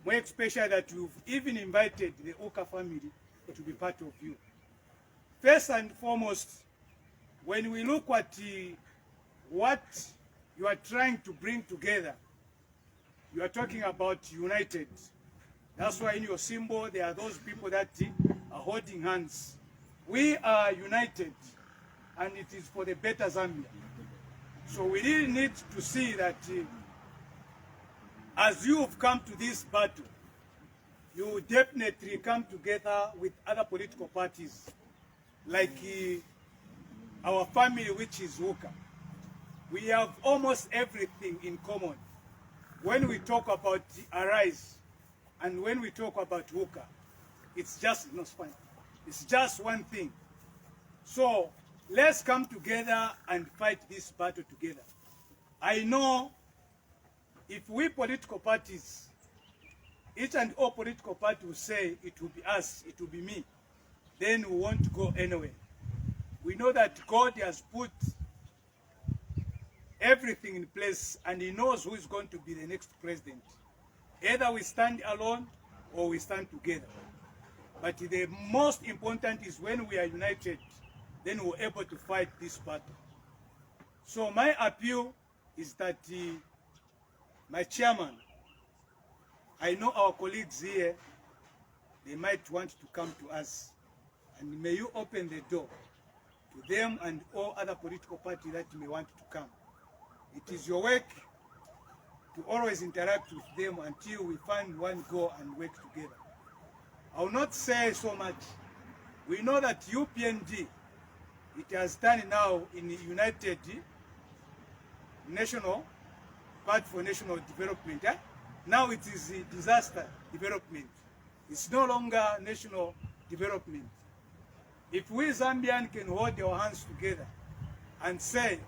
More especially that you've even invited the UKA family to be part of you. First and foremost, when we look at what you are trying to bring together, you are talking about united. That's why in your symbol, there are those people that are holding hands. We are united, and it is for the better Zambia. So we really need to see that as you have come to this battle, you definitely come together with other political parties, like our family, which is UKA. We have almost everything in common. When we talk about Arise, and when we talk about UKA, it's just not fine. It's just one thing. So let's come together and fight this battle together. I know if we political parties, each and all political parties will say it will be us, it will be me, then we won't go anywhere. We know that God has put everything in place and He knows who is going to be the next president. Either we stand alone or we stand together. But the most important is when we are united, then we're able to fight this battle. So my appeal is that my chairman, I know our colleagues here, they might want to come to us. And may you open the door to them and all other political parties that may want to come. It is your work to always interact with them until we find one goal and work together. I will not say so much. We know that UPND, it has done now in the United National Party for National Development. Now it is disaster development. It's no longer national development. If we Zambians can hold our hands together and say,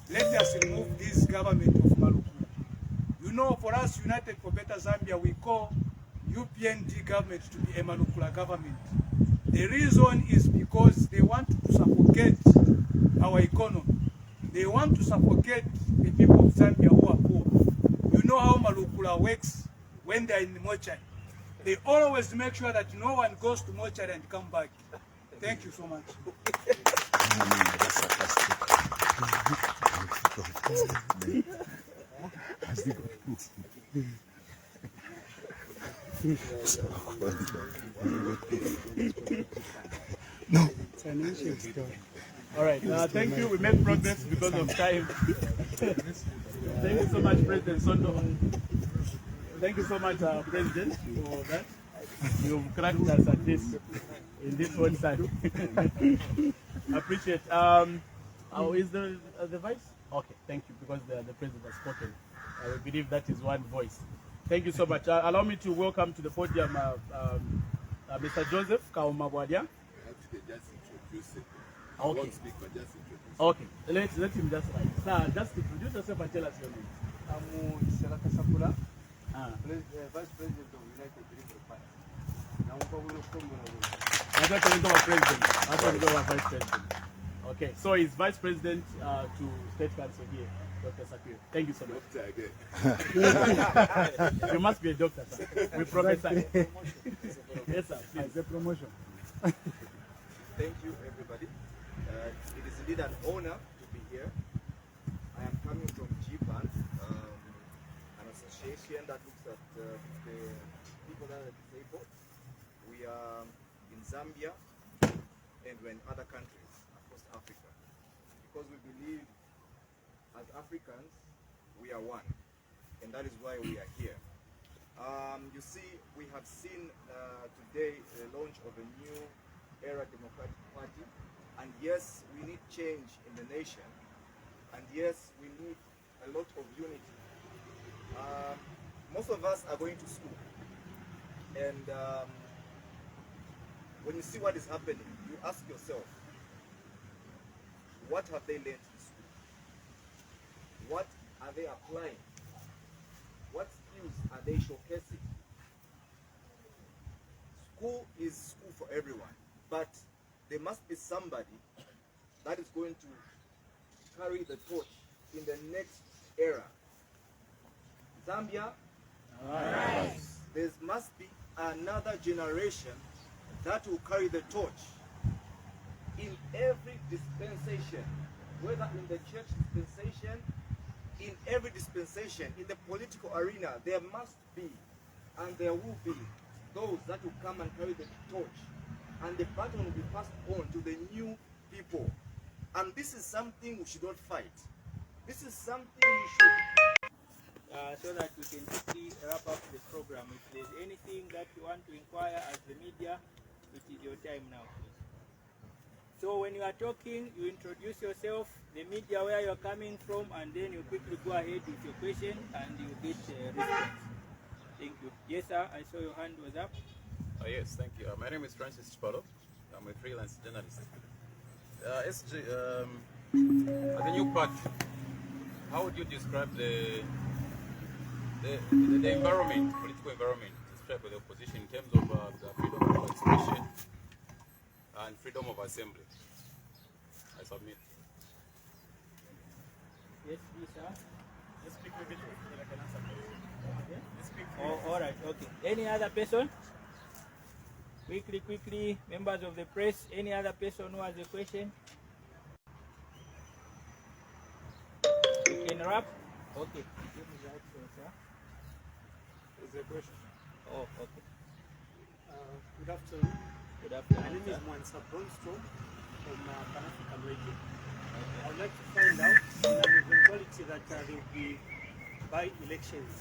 let us remove this government of Malukula. You know, for us, United for Better Zambia, we call UPND government to be a Malukula government. The reason is because they want to suffocate our economy. They want to suffocate the people of Zambia who are poor. You know how Malukula works when they are in the mortuary. They always make sure that no one goes to mortuary and come back. Thank you so much. No. All right. Thank you. We made progress because of time. Thank you so much, President Sondo. Thank you so much, President, for that. You've cracked us at this in this one side. Appreciate. Is the vice? Okay. Thank you, because the president has spoken. I believe that is one voice. Thank you so much. Allow me to welcome to the podium Mr. Joseph Kaumabwadia. Okay. Okay. Let him just write. Sir, just introduce yourself and tell us your name. I'm Selaka Sakula, Vice President of United Labour Party. Now, I thought you were president. I thought you were vice president. Okay, so he's vice president to State Council here, Dr. Sakir. Thank you so much. You must be a doctor, sir. We professor. Yes, sir. Please. It's a promotion. Thank you, everybody. It is indeed an honor to be here. I am coming from GPAN, an association that looks at the people that are disabled. We are in Zambia and we're in other countries across Africa because we believe as Africans we are one, and that is why we are here. You see, we have seen today the launch of a new era Democratic Party, and yes, we need change in the nation, and yes, we need a lot of unity. Most of us are going to school, and when you see what is happening, you ask yourself, what have they learned in school? What are they applying? What skills are they showcasing? School is school for everyone, but there must be somebody that is going to carry the torch in the next era. Zambia, there must be another generation that will carry the torch in every dispensation, whether in the church dispensation, in every dispensation, in the political arena, there must be and there will be those that will come and carry the torch, and the baton will be passed on to the new people. And this is something we should not fight. This is something we should... so that we can quickly wrap up the program. If there's anything that you want to inquire as the media, it is your time now, please. So when you are talking, you introduce yourself, the media where you're coming from, and then you quickly go ahead with your question and you get a response. Thank you. Yes, sir, I saw your hand was up. Yes, thank you. My name is Francis Chipalo. I'm a freelance journalist. SG, as a new party, how would you describe the environment, political environment, described by the opposition in terms of the freedom of expression and freedom of assembly? I submit. Yes, please, sir. Let's speak with it so that I can answer. Okay. Let's speak. All right, okay. Any other person? Quickly, members of the press, any other person who has a question? You can wrap? Okay. Give me that, sir. Is there a question? Oh, okay. Good afternoon. Good afternoon. My name is sir. Mwansa Bromstrom from Pan-African Radio. I would like to find out, in an eventuality that there will be by-elections,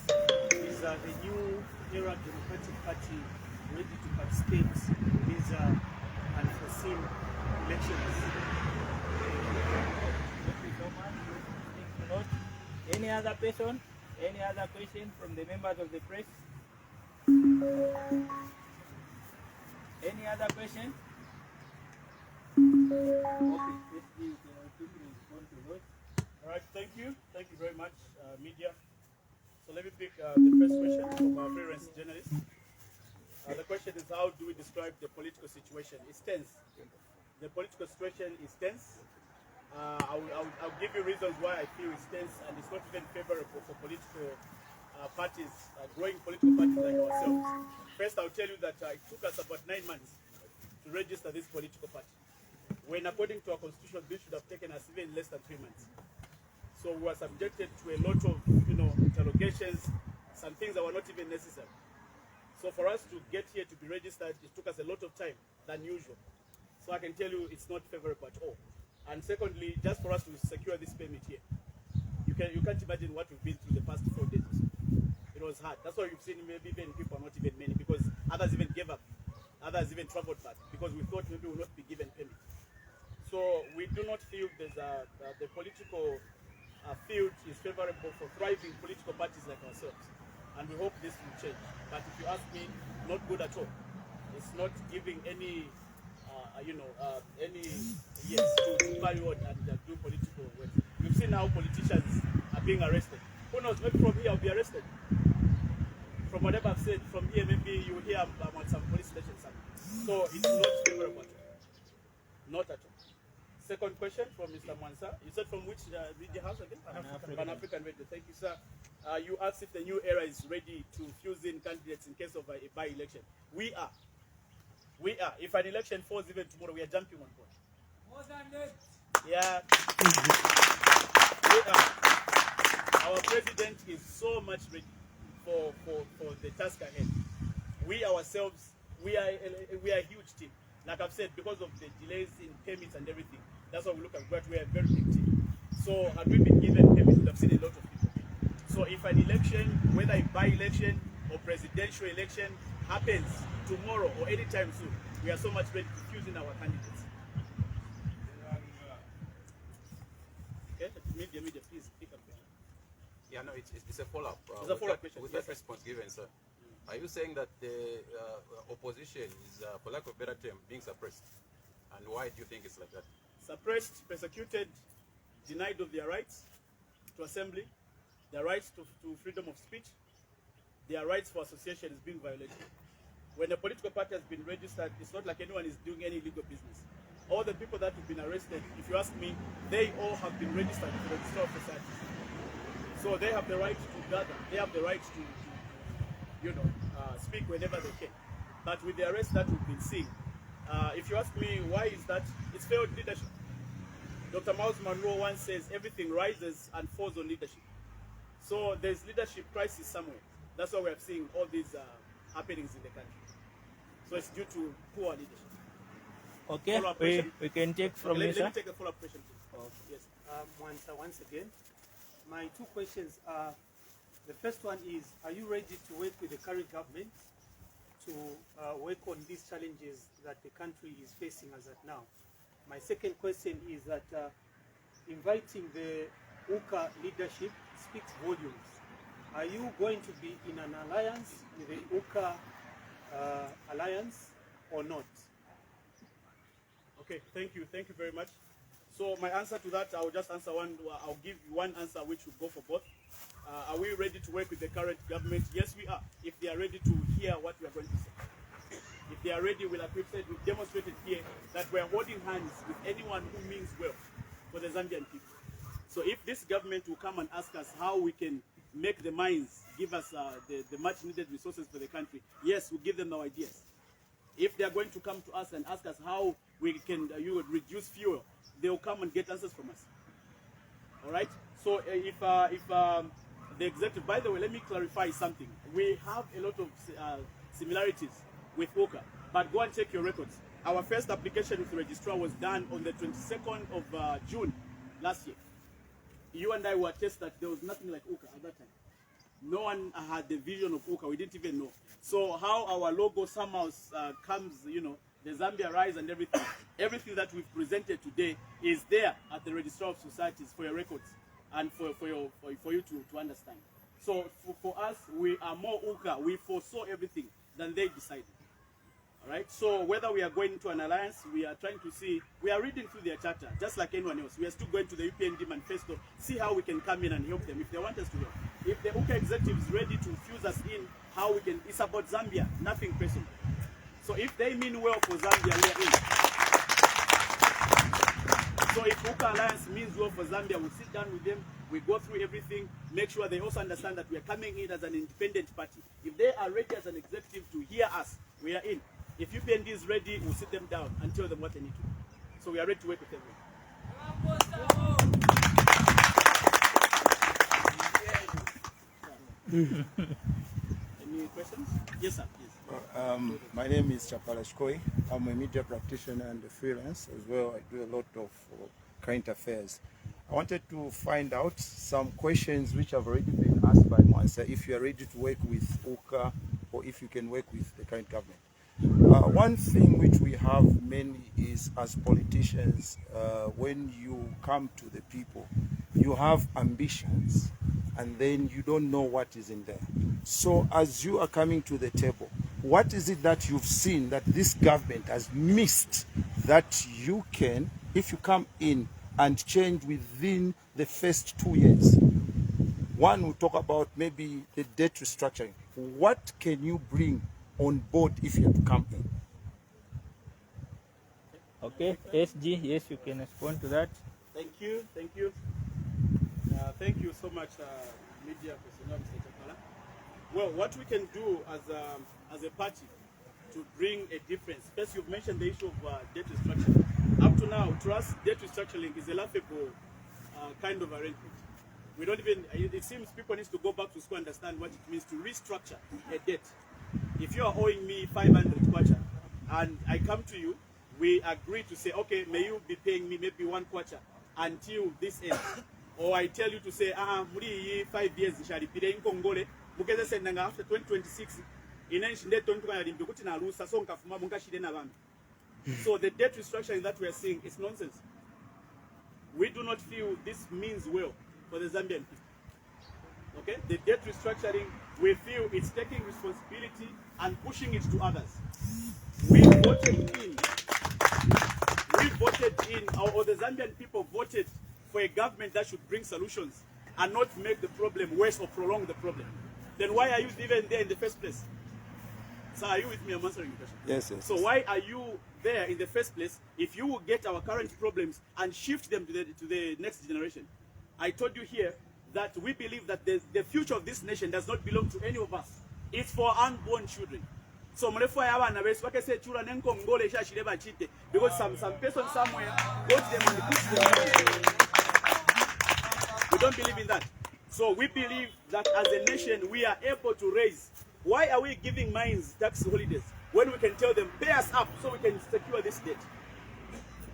is the new era Democratic Party ready to participate in these unforeseen elections? Thank you so much. Thank you, Lord. Any other person? Any other question from the members of the press? Any other question? Okay, let's see if you can quickly respond to those. All right, thank you. Thank you very much, media. So let me pick the first question from our freelance journalist. The question is, how do we describe the political situation? It's tense. The political situation is tense. I'll give you reasons why I feel it's tense, and it's not even favorable for political parties, growing political parties like ourselves. First, I'll tell you that it took us about 9 months to register this political party, when according to our constitution, this should have taken us even less than 3 months. So we were subjected to a lot of, interrogations, some things that were not even necessary. So for us to get here to be registered, it took us a lot of time than usual. So I can tell you it's not favorable at all. And secondly, just for us to secure this permit here, you can't imagine what we've been through the past 4 days or so. It was hard. That's why you've seen maybe even people are not even many, because others even gave up. Others even traveled back because we thought maybe we will not be given permit. So we do not feel there's the political field is favorable for thriving political parties like ourselves. And we hope this will change. But if you ask me, not good at all. It's not giving any any to carry on and do political work. You've seen how politicians are being arrested. Who knows? Maybe from here I'll be arrested. From whatever I've said, from here maybe you hear about some police station something. So it's not favorable. Not at all. Second question from Mr. Mwansa. You said from which media house again? Pan-African Radio. Thank you, sir. You asked if the new era is ready to fuse in candidates in case of a by-election. We are. We are. If an election falls even tomorrow, we are jumping on board. More than that. Yeah. We are. Our president is so much ready for the task ahead. We ourselves, we are a huge team. Like I've said, because of the delays in permits and everything, that's why we look at what we are a very big team. So had we been given permits, we would have seen a lot of people. So if an election, whether a by-election or presidential election happens tomorrow or anytime soon, we are so much ready to fuse in our candidates. Okay, media, please pick up. Yeah, no, it's a follow-up. It's a follow-up question. With that response given, sir, are you saying that the opposition is, for lack of a better term, being suppressed? And why do you think it's like that? Suppressed, persecuted, denied of their rights to assembly, their rights to freedom of speech, their rights for association is being violated. When a political party has been registered, it's not like anyone is doing any illegal business. All the people that have been arrested, if you ask me, they all have been registered with the Registrar of Societies. So they have the right to gather, they have the right to speak whenever they can. But with the arrest that we've been seeing, if you ask me why is that, it's failed leadership. Dr. Miles Monroe once says everything rises and falls on leadership. So there's leadership crisis somewhere. That's why we are seeing all these happenings in the country. So it's due to poor leadership. Okay, we can take from okay, you, sir. Let me take a follow-up question, please. Yes. Once again, my two questions are, the first one is, are you ready to work with the current government to work on these challenges that the country is facing as at now? My second question is that inviting the UCA leadership speaks volumes. Are you going to be in an alliance with the UCA alliance or not? Okay, thank you very much. So my answer to that, I'll just answer one. I'll give you one answer which will go for both. Are we ready to work with the current government? Yes, we are. If they are ready to hear what we are going to say. If they are ready, we've demonstrated here that we are holding hands with anyone who means well for the Zambian people. So if this government will come and ask us how we can make the mines give us the much needed resources for the country, yes, we'll give them our ideas. If they are going to come to us and ask us how we can reduce fuel, they'll come and get answers from us. All right? So if the executive, by the way, let me clarify something. We have a lot of similarities with UCA, but go and check your records. Our first application with the registrar was done on the 22nd of June last year. You and I were tested that there was nothing like UCA at that time. No one had the vision of UCA. We didn't even know. So how our logo somehow comes, the Zambia Rise and everything, everything that we've presented today is there at the Registrar of Societies for your records and for you to understand. So for us, we are more UCA. We foresaw everything than they decided. All right. So whether we are going into an alliance, we are trying to see. We are reading through their charter, just like anyone else. We are still going to the UPND manifesto, see how we can come in and help them if they want us to help. If the UCA executive is ready to fuse us in, how we can. It's about Zambia, nothing personal. So if they mean well for Zambia, we are in. So if UCA Alliance means well for Zambia, we'll sit down with them, we go through everything, make sure they also understand that we are coming in as an independent party. If they are ready as an executive to hear us, we are in. If UPND is ready, we'll sit them down and tell them what they need to do. So we are ready to work with everyone. Any questions? Yes, sir. Please. My name is Chapala Shkoi. I'm a media practitioner and a freelance as well. I do a lot of current affairs. I wanted to find out some questions which have already been asked by Mwansa, if you are ready to work with UCA or if you can work with the current government. One thing which we have mainly is, as politicians, when you come to the people, you have ambitions and then you don't know what is in there. So as you are coming to the table, what is it that you've seen that this government has missed that you can, if you come in and change within the first 2 years? One will talk about maybe the debt restructuring. What can you bring on board if you have to come in? Okay, SG, yes, you can respond to that. Thank you. Thank you so much, media personnel, Mr. Chapala. Well, what we can do as a party to bring a difference. First, you've mentioned the issue of debt restructuring. Up to now, to us, debt restructuring is a laughable kind of arrangement. We don't even, it seems people need to go back to school and understand what it means to restructure a debt. If you are owing me 500 kwacha and I come to you, we agree to say, okay, may you be paying me maybe 1 kwacha until this ends. Or I tell you to say, 5 years, after 2026, so the debt restructuring that we are seeing is nonsense. We do not feel this means well for the Zambian people. Okay? The debt restructuring, we feel it's taking responsibility and pushing it to others. We voted in, or the Zambian people voted for a government that should bring solutions and not make the problem worse or prolong the problem. Then why are you even there in the first place? So are you with me? I'm answering the question. Yes, yes. So why are you there in the first place if you will get our current problems and shift them to the next generation? I told you here that we believe that the future of this nation does not belong to any of us. It's for unborn children. So because some person somewhere got them and put them. We don't believe in that. So we believe that as a nation we are able to raise. Why are we giving mines tax holidays when we can tell them pay us up so we can secure this debt?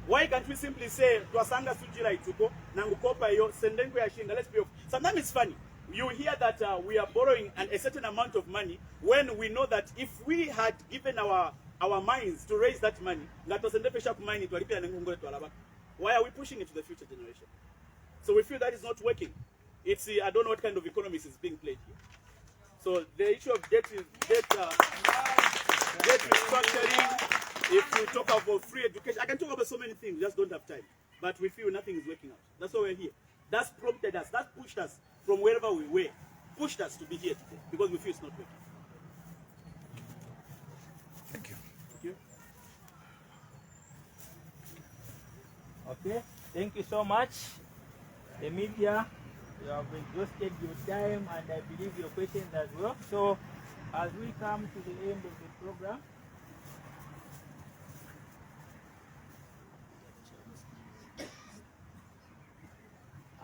Why can't we simply say twasanga sujira ituko nangukopa yo sendengo ya shinga, let's pay off? Sometimes it's funny. You hear that we are borrowing a certain amount of money when we know that if we had given our mines to raise that money, why are we pushing it to the future generation? So we feel that is not working. It's I don't know what kind of economics is being played here. So the issue of debt restructuring, if you talk about free education, I can talk about so many things, just don't have time. But we feel nothing is working out. That's why we're here. That's prompted us, that pushed us from wherever we were, pushed us to be here today, because we feel it's not working. Thank you. Thank you. Okay, thank you so much. The media, you have exhausted your time and I believe your questions as well. So as we come to the end of the program,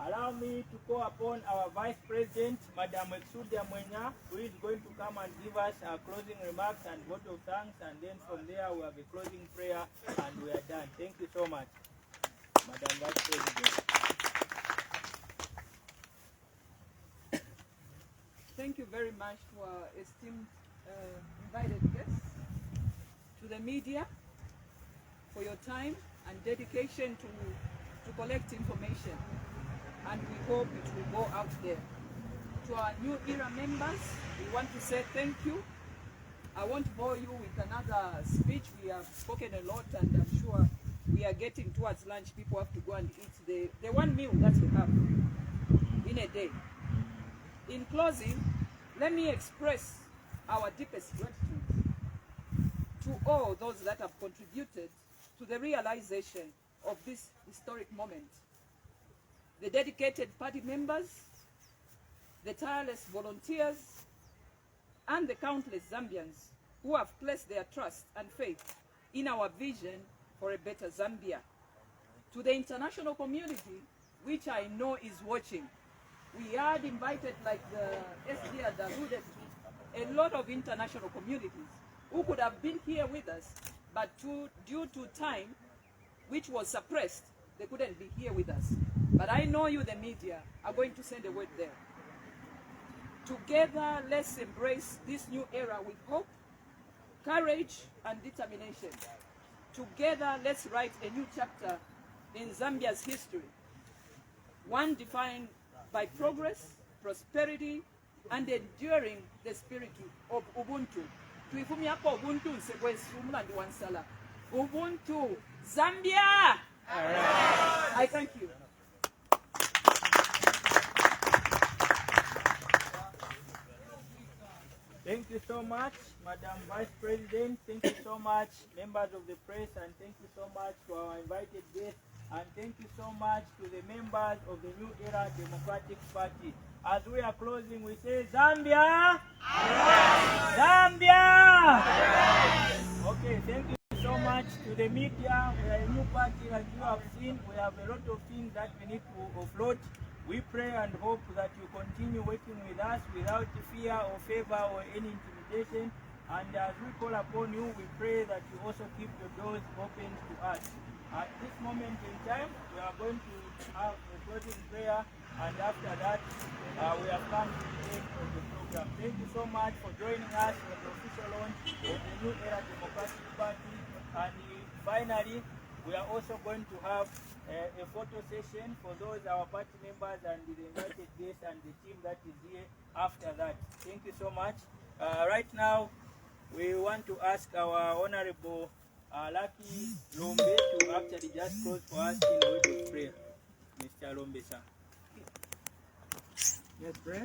allow me to call upon our Vice President, Madam Exudia Mwenya, who is going to come and give us our closing remarks and vote of thanks, and then from there we have a closing prayer and we are done. Thank you so much, Madam Vice President. Thank you very much to our esteemed invited guests, to the media for your time and dedication to collect information. And we hope it will go out there. To our new era members, we want to say thank you. I won't bore you with another speech. We have spoken a lot and I'm sure we are getting towards lunch. People have to go and eat the one meal that we have in a day. In closing, let me express our deepest gratitude to all those that have contributed to the realization of this historic moment. The dedicated party members, the tireless volunteers, and the countless Zambians who have placed their trust and faith in our vision for a better Zambia. To the international community, which I know is watching, we had invited, like the SD had alluded to, a lot of international communities who could have been here with us, but due to time, which was suppressed, they couldn't be here with us. But I know you, the media, are going to send a word there. Together, let's embrace this new era with hope, courage, and determination. Together, let's write a new chapter in Zambia's history, one defined by progress, prosperity, and enduring the spirit of Ubuntu. tuifumyako ubuntu nsekwesumula ndi wansala ubuntu Zambia. I thank you. Thank you so much, Madam Vice President. Thank you so much, members of the press, and thank you so much to our invited guests, and thank you so much to the members of the New Era Democratic Party. As we are closing, we say Zambia! Yes. Zambia! Yes. Okay, thank you so much to the media. We are a new party, as you have seen. We have a lot of things that we need to offload. We pray and hope that you continue working with us without fear or favor or any intimidation. And as we call upon you, we pray that you also keep your doors open to us. At this moment in time, we are going to have a closing prayer, and after that, we have come to the end of the program. Thank you so much for joining us on the official launch of the New Era Democratic Party. And finally, we are also going to have a photo session for those our party members and the invited guests and the team that is here after that. Thank you so much. Right now, we want to ask our Honorable Lucky Lombe to actually just close for us in a word of prayer. Mr. Lombe, sir. Let's pray.